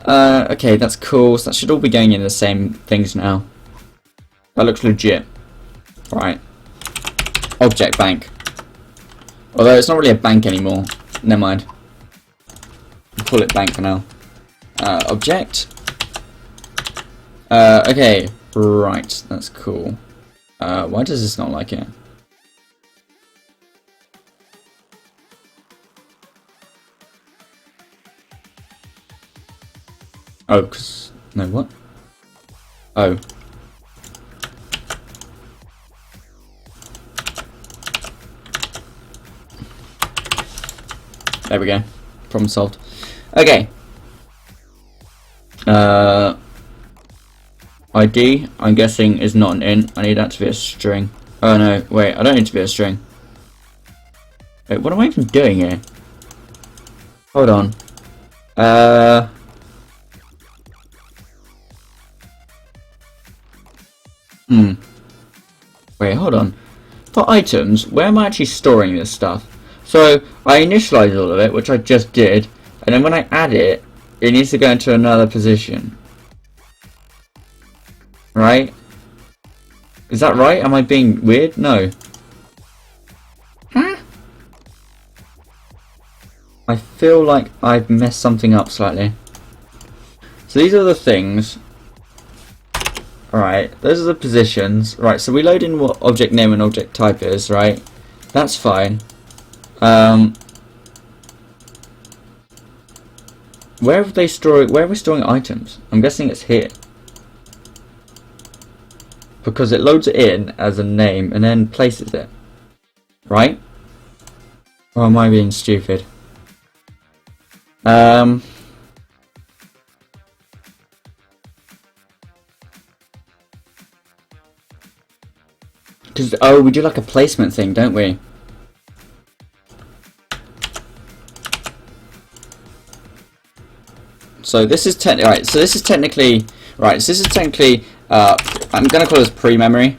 A: Okay, that's cool. So that should all be going in the same things now. That looks legit. Right. Object bank. Although it's not really a bank anymore. Never mind. We'll call it bank for now. Object. Okay. Right. That's cool. Why does this not like it? Oh, cause... No, what? Oh. There we go. Problem solved. Okay. ID, I'm guessing, is not an int. I need that to be a string. Oh no, wait, I don't need to be a string. Wait, what am I even doing here? Hold on. Wait, hold on. For items, where am I actually storing this stuff? So, I initialized all of it, which I just did, and then when I add it, it needs to go into another position. Right? Is that right? Am I being weird? No. Huh? I feel like I've messed something up slightly. So these are the things. Alright, those are the positions. Right, so we load in what object name and object type is, right? That's fine. Where are they storing? Where are we storing items? I'm guessing it's here, because it loads it in as a name and then places it, right? Or am I being stupid? Because oh, we do like a placement thing, don't we? So this is technically right. So this is technically I'm gonna call this pre-memory.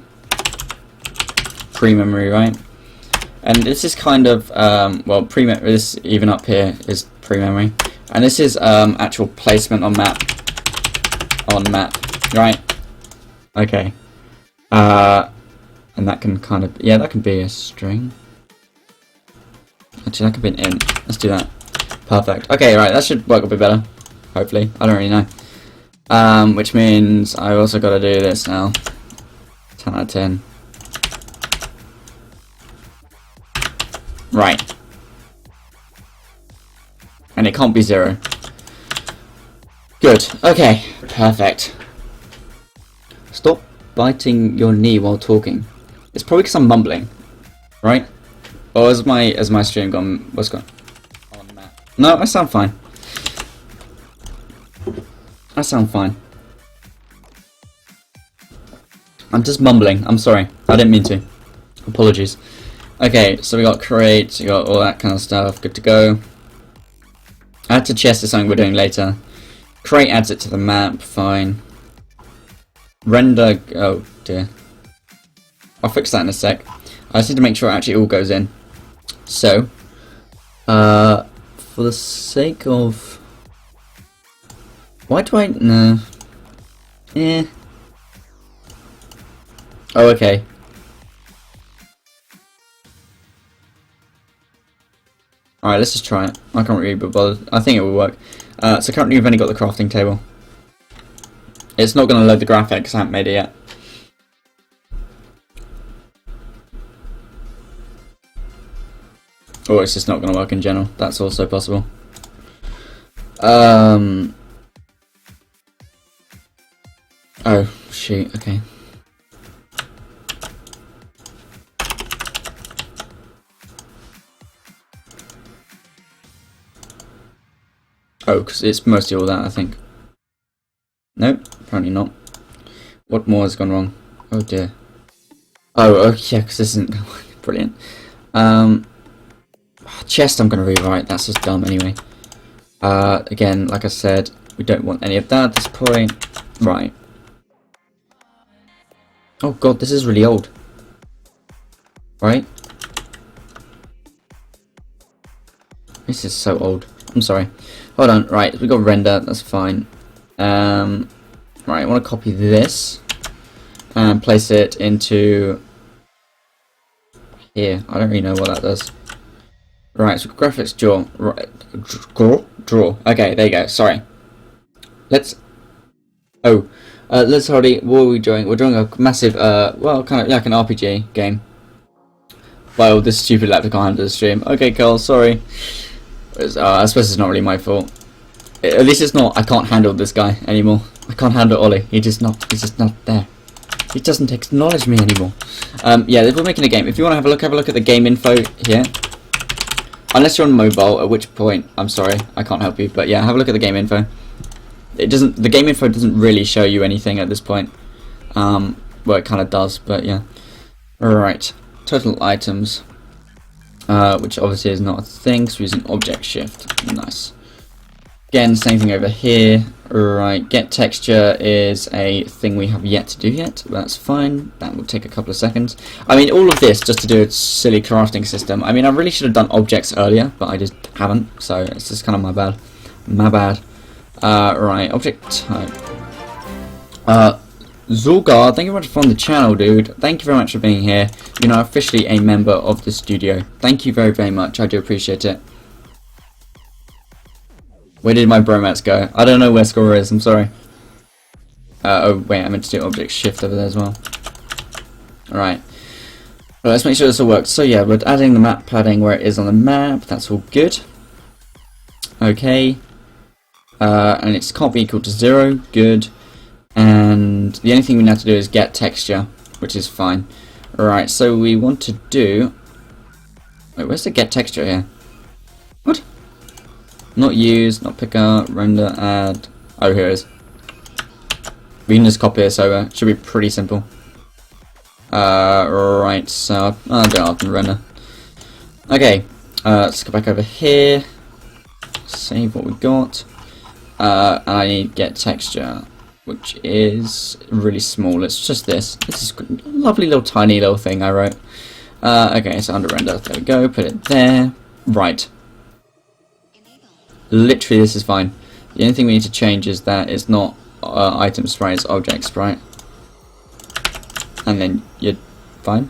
A: Pre-memory, right? And this is kind of, well, pre-memory, this even up here is pre-memory. And this is actual placement on map. Right? Okay. And that can kind of, yeah, that can be a string. Actually, that could be an int. Let's do that. Perfect. Okay, right, that should work a bit better. Hopefully. I don't really know. Which means I also got to do this now. 10 out of 10. Right. And it can't be 0. Good. Okay. Perfect. Stop biting your knee while talking. It's probably because I'm mumbling. Right? Or has my stream gone... What's gone? On that. No, I sound fine. I sound fine. I'm just mumbling. I'm sorry. I didn't mean to. Apologies. Okay, so we got create, we got all that kind of stuff. Good to go. Add to chest is something we're doing later. Create adds it to the map. Fine. Render... Oh, dear. I'll fix that in a sec. I just need to make sure it actually all goes in. So, for the sake of... Why do I... No. Eh. Oh, okay. Alright, let's just try it. I can't really be bothered. I think it will work. So currently we've only got the crafting table. It's not going to load the graphics, I haven't made it yet. Or it's just not going to work in general. That's also possible. Oh, shoot, okay. Oh, because it's mostly all that, I think. Nope, apparently not. What more has gone wrong? Oh dear. Oh, yeah, because this isn't brilliant. Chest I'm going to rewrite, that's just dumb anyway. Again, like I said, we don't want any of that at this point. Right. Oh god, this is really old. Right? This is so old. I'm sorry. Hold on, right, we got render, that's fine. Right, I want to copy this and place it into here. I don't really know what that does. Right, so graphics draw. Right, draw. Okay, there you go. Sorry. Let's. Oh, let's already. What are we doing? We're doing a massive, well, kind of like an RPG game. Well, this stupid laptop can't handle the stream. Okay, Carl, sorry. I suppose it's not really my fault. At least it's not. I can't handle this guy anymore. I can't handle Ollie. He's just not there. He doesn't acknowledge me anymore. Yeah, we're making a game. If you want to have a look at the game info here. Unless you're on mobile, at which point, I'm sorry, I can't help you. But yeah, have a look at the game info. It doesn't. The game info doesn't really show you anything at this point. Well, it kind of does, but yeah. Alright, total items. Which obviously is not a thing, so we're using object shift. Nice. Again, same thing over here. Right, get texture is a thing we have yet to do yet. That's fine. That will take a couple of seconds. I mean, all of this just to do a silly crafting system. I mean, I really should have done objects earlier, but I just haven't. So it's just kind of my bad. My bad. Right, object type. Zulgar, thank you very much for on the channel, dude. Thank you very much for being here. You're now officially a member of the studio. Thank you very, very much. I do appreciate it. Where did my bromance go? I don't know where score is, I'm sorry. Oh wait, I meant to do object shift over there as well. Alright. Well, let's make sure this all works. So yeah, we're adding the map padding where it is on the map. That's all good. Okay. And it can't be equal to 0. Good. And the only thing we have to do is get texture, which is fine. Alright, so we want to do... Wait, where's the get texture here? What? Not use, not pick out, render, add. Oh, here it is. We can just copy this over. It should be pretty simple. Right, so I'll do it in render. Okay, let's go back over here. Save what we got. And I need get texture. which is really small. It's just this. This is a lovely little tiny little thing I wrote. Okay, so under render, there we go, put it there. Right. Literally this is fine. The only thing we need to change is that it's not item sprite, it's object sprite. And then you're fine.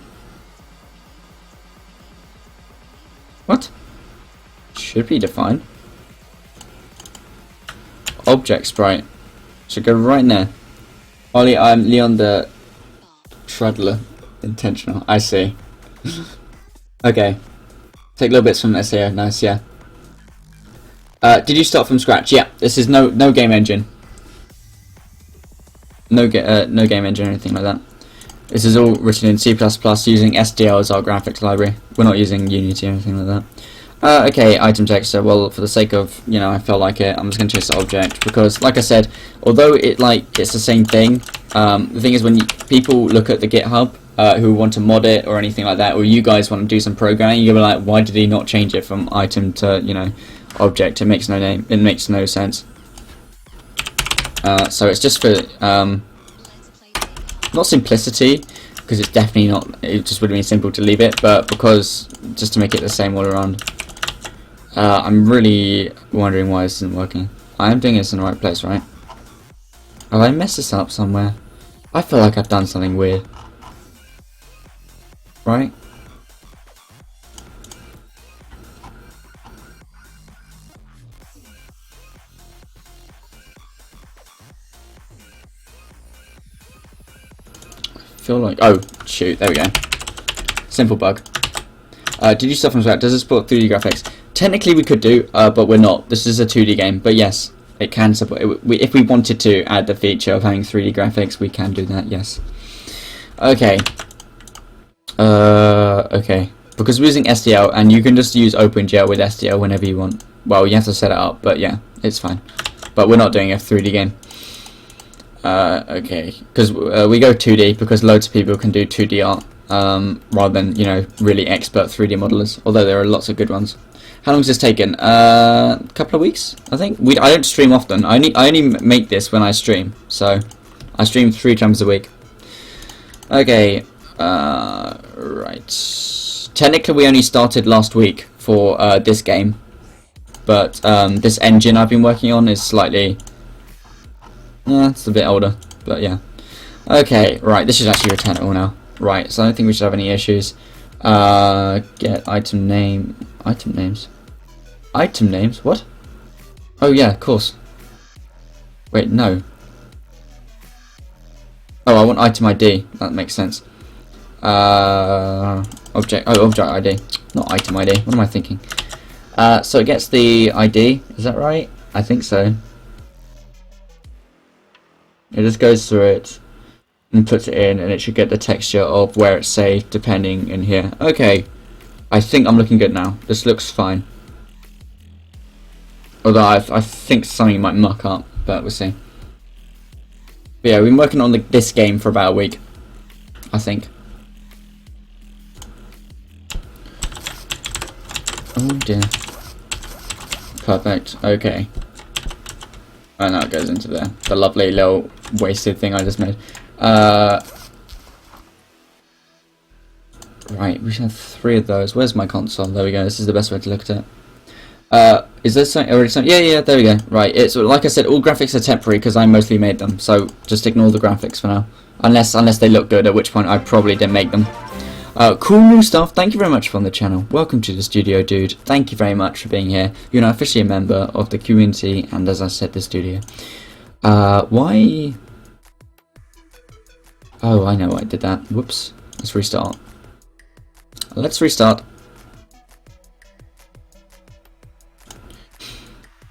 A: What? Should be defined. Object sprite. Should go right in there. Ollie, I'm Leon the Treadler. Intentional. I see. Okay. Take little bits from SAO. Nice, yeah. Did you start from scratch? Yeah. This is no game engine. No game engine or anything like that. This is all written in C++ using SDL as our graphics library. We're not using Unity or anything like that. Okay, item texture. Well, for the sake of, you know, I felt like it, I'm just going to change the object because, like I said, although it's the same thing, the thing is when people look at the GitHub who want to mod it or anything like that, or you guys want to do some programming, you'll be like, why did he not change it from item to, you know, object? It makes no sense. So it's just for not simplicity, because it's definitely not. It just would have been simple to leave it, but because just to make it the same all around. I'm really wondering why this isn't working. I am doing this in the right place, right? Have I messed this up somewhere? I feel like I've done something weird. Right? Feel like, oh shoot, there we go. Simple bug. Did you start from scratch? Does it support 3D graphics? Technically we could do, but we're not. This is a 2D game, but yes, it can support. If we wanted to add the feature of having 3D graphics, we can do that. Yes. Okay. Okay. Because we're using SDL, and you can just use OpenGL with SDL whenever you want. Well, you have to set it up, but yeah, it's fine. But we're not doing a 3D game. Okay, because we go 2D because loads of people can do 2D art rather than, you know, really expert 3D modelers. Although there are lots of good ones. How long has this taken? A couple of weeks, I think. I don't stream often. I only make this when I stream. So I stream 3 times a week. Okay. Right. Technically, we only started last week for this game, but this engine I've been working on is slightly. Yeah, it's a bit older, but yeah. Okay, right, this should actually return it all now. Right, so I don't think we should have any issues. Get item name. Item names? Item names? What? Oh yeah, of course. Wait, no. Oh, I want item ID. That makes sense. Object ID. Not item ID. What am I thinking? So it gets the ID. Is that right? I think so. It just goes through it and puts it in, and it should get the texture of where it's saved depending in here. Okay, I think I'm looking good now. This looks fine. Although I think something might muck up, but we'll see. But yeah, we've been working on this game for about a week, I think. Oh dear. Perfect. Okay. Oh, now it goes into there. The lovely little wasted thing I just made. Right, we should have 3 of those. Where's my console? There we go. This is the best way to look at it. Is there something already? Yeah, there we go. Right, it's like I said, all graphics are temporary because I mostly made them. So just ignore the graphics for now, unless they look good. At which point I probably didn't make them. Cool new stuff. Thank you very much for on the channel. Welcome to the studio, dude. Thank you very much for being here. You're now officially a member of the community, and as I said, the studio. Why? Oh, I know why I did that. Whoops. Let's restart. Let's restart.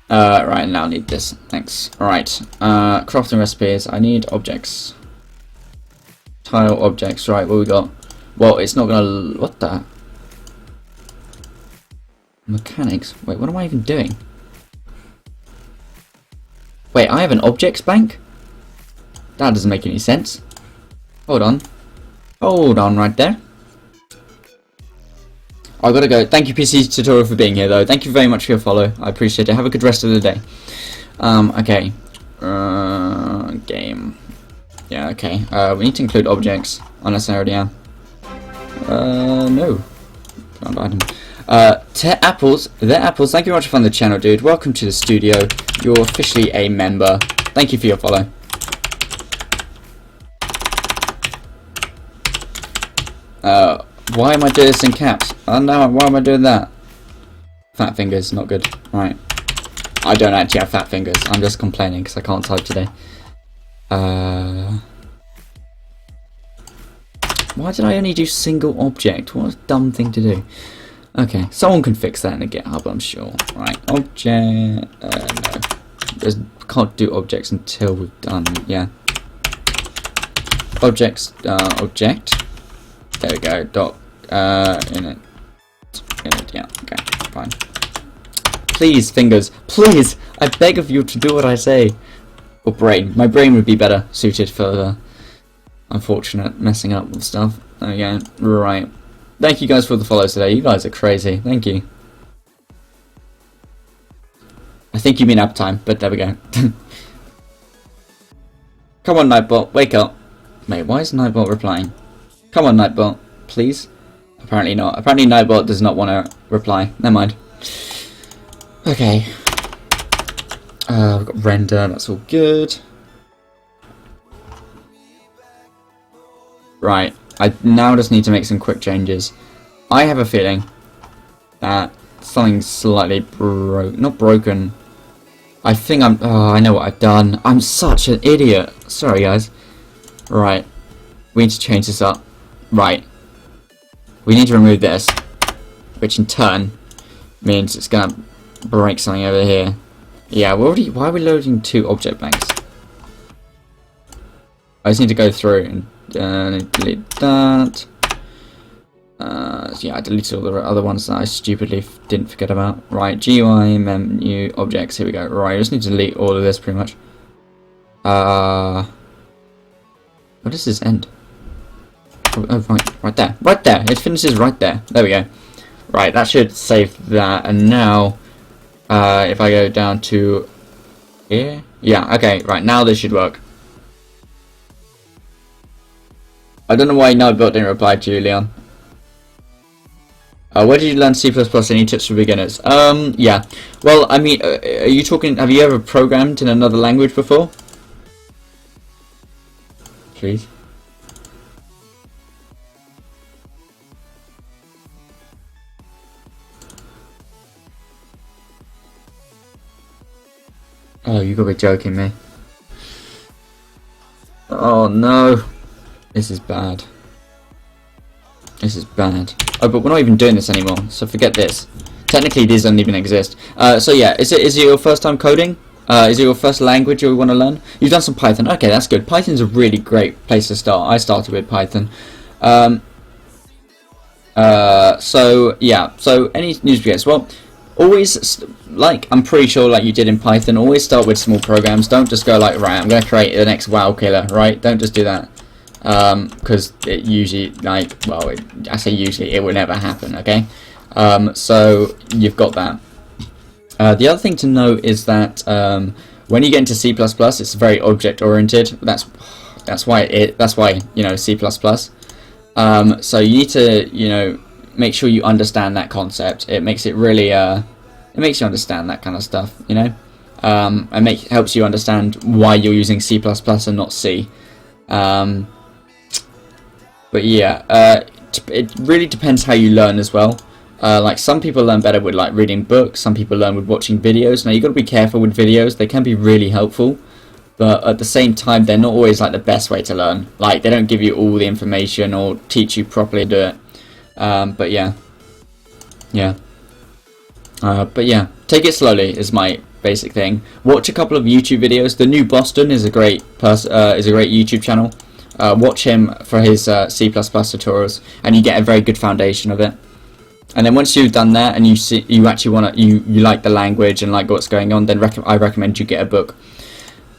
A: Right, now I need this. Thanks. Alright. Crafting recipes. I need objects. Tile objects. Right, what we got? Well, it's not gonna. What the? Mechanics. Wait, what am I even doing? Wait, I have an objects bank? That doesn't make any sense. Hold on. Hold on right there. I gotta go. Thank you, PC Tutorial, for being here, though. Thank you very much for your follow. I appreciate it. Have a good rest of the day. Okay. game. Yeah, okay. We need to include objects, unless I already am. No. Can't item. Apples, they're Apples, thank you very much for finding the channel, dude. Welcome to the studio. You're officially a member. Thank you for your follow. Why am I doing this in caps? Oh no, why am I doing that? Fat fingers, not good. Right. I don't actually have fat fingers. I'm just complaining because I can't type today. Why did I only do single object? What a dumb thing to do. Okay, someone can fix that in the GitHub, I'm sure. Right, object... no. Just can't do objects until we've done... Yeah. Objects... object. There we go. Dot... init. Init, yeah. Okay, fine. Please, fingers. Please! I beg of you to do what I say. Or brain. My brain would be better suited for the unfortunate messing up with stuff. There we go. Right. Thank you guys for the follows today. You guys are crazy. Thank you. I think you mean uptime, but there we go. Come on, Nightbot. Wake up. Mate, why is Nightbot replying? Come on, Nightbot. Please? Apparently not. Apparently Nightbot does not want to reply. Never mind. Okay. We've got render. That's all good. Right. I now just need to make some quick changes. I have a feeling that something's slightly not broken. I think I'm... Oh, I know what I've done. I'm such an idiot. Sorry, guys. Right. We need to change this up. Right. We need to remove this. Which in turn means it's going to break something over here. Yeah, we're already... Why are we loading 2 object banks? I just need to go through and delete that. Yeah, I deleted all the other ones that I stupidly didn't forget about. Right, GUI, menu, objects, here we go. Right, I just need to delete all of this pretty much. Where does this end? Oh, right there. Right there! It finishes right there. There we go. Right, that should save that. And now, if I go down to here. Yeah, okay, right, now this should work. I don't know why Nightbot didn't reply to you, Leon. Where did you learn C++? Any tips for beginners? Yeah. Well, I mean, are you talking... Have you ever programmed in another language before? Please. Oh, you gotta be joking me. Oh, no. This is bad. This is bad. Oh, but we're not even doing this anymore, so forget this. Technically, these don't even exist. So yeah, is it your first time coding? Is it your first language you want to learn? You've done some Python. Okay, that's good. Python's a really great place to start. I started with Python. So yeah. So any news we get? Well, always like I'm pretty sure like you did in Python. Always start with small programs. Don't just go like, right, I'm going to create the next WoW killer. Right? Don't just do that. Because it usually, like, well, I say usually, it will never happen, okay? So, you've got that. The other thing to know is that, when you get into C++, it's very object-oriented. That's why, you know, C++. So you need to, you know, make sure you understand that concept. It makes it really, it makes you understand that kind of stuff, you know? And helps you understand why you're using C++ and not C. But yeah, it really depends how you learn as well. Like some people learn better with like reading books, some people learn with watching videos. Now you got to be careful with videos, they can be really helpful, but at the same time they're not always like the best way to learn. Like they don't give you all the information or teach you properly to do it. But yeah. But yeah, take it slowly is my basic thing. Watch a couple of YouTube videos. The New Boston is a great YouTube channel. Watch him for his C++ tutorials, and you get a very good foundation of it. And then once you've done that, and you actually you like the language and like what's going on, then I recommend you get a book.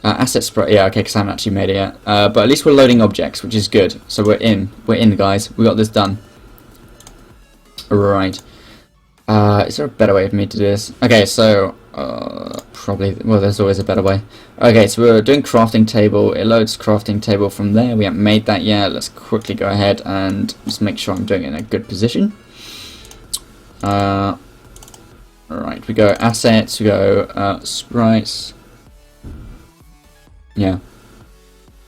A: Asset spread, yeah, okay, because I haven't actually made it yet. But at least we're loading objects, which is good. So we're in, guys. We got this done. Right. Is there a better way for me to do this? Okay, so Probably, well, there's always a better way. Okay, so we're doing crafting table. It loads crafting table from there. We haven't made that yet. Let's quickly go ahead and just make sure I'm doing it in a good position. Alright, we go assets, we go sprites. Yeah.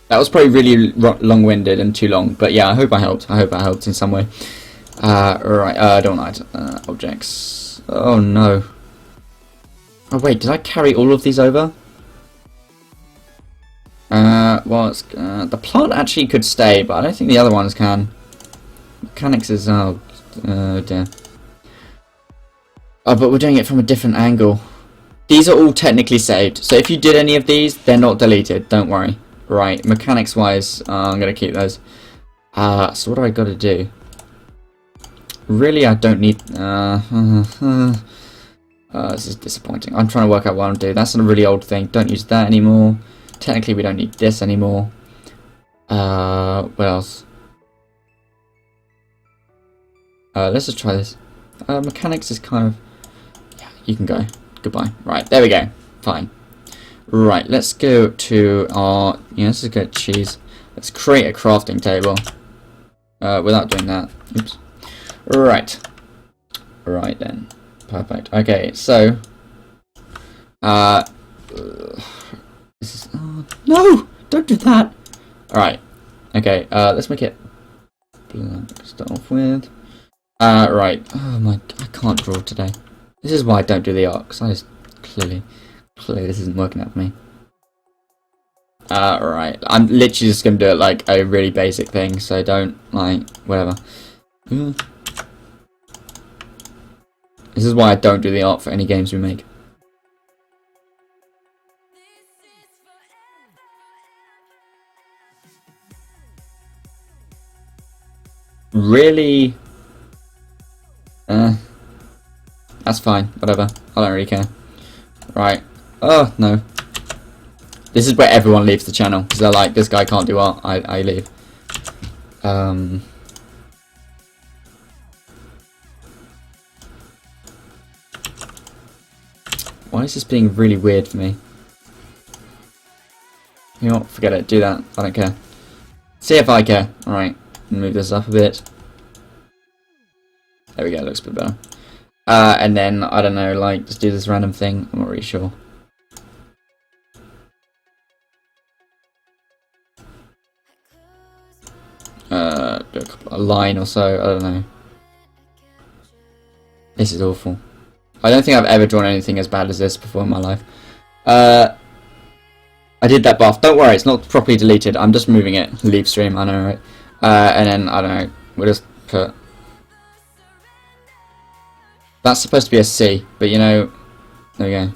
A: That was probably really long-winded and too long, but yeah, I hope I helped. I hope I helped in some way. Alright, I don't like objects. Oh no. Oh wait, did I carry all of these over? Well, it's, the plant actually could stay, but I don't think the other ones can. Mechanics is, oh dear. Oh, but we're doing it from a different angle. These are all technically saved, so if you did any of these, they're not deleted, don't worry. Right, mechanics wise, I'm going to keep those. So what do I got to do? Really, I don't need... this is disappointing. I'm trying to work out what I'm doing. That's a really old thing. Don't use that anymore. Technically, we don't need this anymore. What else? Let's just try this. Mechanics is kind of... Yeah, you can go. Goodbye. Right, there we go. Fine. Right, let's go to our... Yeah, let's just get cheese. Let's create a crafting table. Without doing that. Oops. Right. Right then. Perfect. Okay, so... this is... Oh, no! Don't do that! Alright. Okay, let's make it blank to start off with. Right. Oh my... I can't draw today. This is why I don't do the art, because I just... Clearly this isn't working out for me. Right. I'm literally just going to do it like a really basic thing, so don't, like, whatever. This is why I don't do the art for any games we make. Really? That's fine, whatever. I don't really care. Right. Oh, no. This is where everyone leaves the channel, because they're like, this guy can't do art, I leave. Why is this being really weird for me? You know what, forget it, do that, I don't care. See if I care. Alright, move this up a bit. There we go, looks a bit better. And then, I don't know, like, just do this random thing, I'm not really sure. Do a line or so, I don't know. This is awful. I don't think I've ever drawn anything as bad as this before in my life. I did that buff. Don't worry, it's not properly deleted. I'm just moving it. Leave stream, I know, right? And then, I don't know, we'll just put... That's supposed to be a C, but you know... There we go.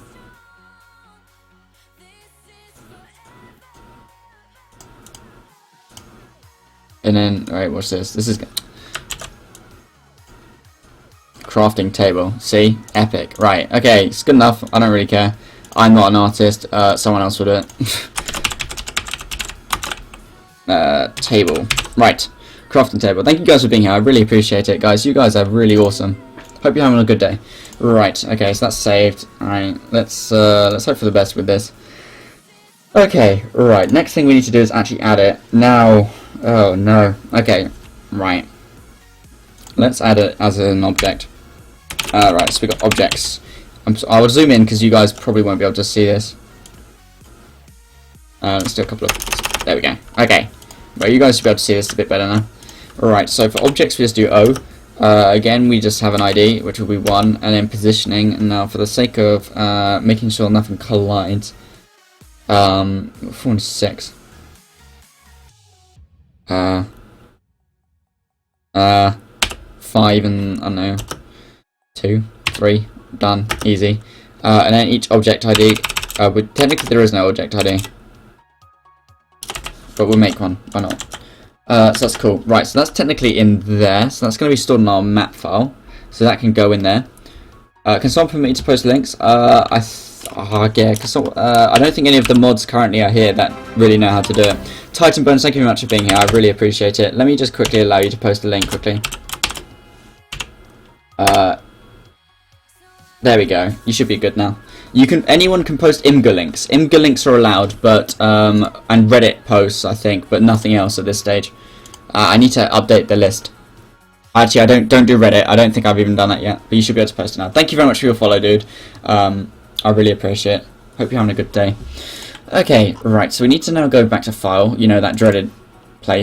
A: And then, alright, what's this? This is... Crafting table. See? Epic. Right, okay, it's good enough. I don't really care. I'm not an artist. Someone else will do it. Table. Right. Crafting table. Thank you guys for being here. I really appreciate it, guys. You guys are really awesome. Hope you're having a good day. Right, okay, so that's saved. Alright, let's hope for the best with this. Okay, right, next thing we need to do is actually add it. Now, oh no. Okay, right. Let's add it as an object. Right, so we got objects. I will zoom in because you guys probably won't be able to see this. Let's do a couple of... There we go. Okay. Well, you guys should be able to see this a bit better now. Alright, so for objects we just do O. Again, we just have an ID, which will be 1, and then positioning. And now, for the sake of making sure nothing collides, 4 and 6. 5 and, I don't know, 2, 3, done, easy. And then each object ID, technically there is no object ID, but we'll make one, why not? So that's cool. Right, so that's technically in there, so that's going to be stored in our map file, so that can go in there. Can someone permit me to post links? Yeah, because I don't think any of the mods currently are here that really know how to do it. Titan Bones, thank you very much for being here, I really appreciate it. Let me just quickly allow you to post a link quickly. There we go. You should be good now. Anyone can post IMGA links. IMGA links are allowed, but and Reddit posts, I think, but nothing else at this stage. I need to update the list. Actually, I don't do Reddit. I don't think I've even done that yet, but you should be able to post it now. Thank you very much for your follow, dude. I really appreciate it. Hope you're having a good day. Okay, right. So we need to now go back to file. You know, that dreaded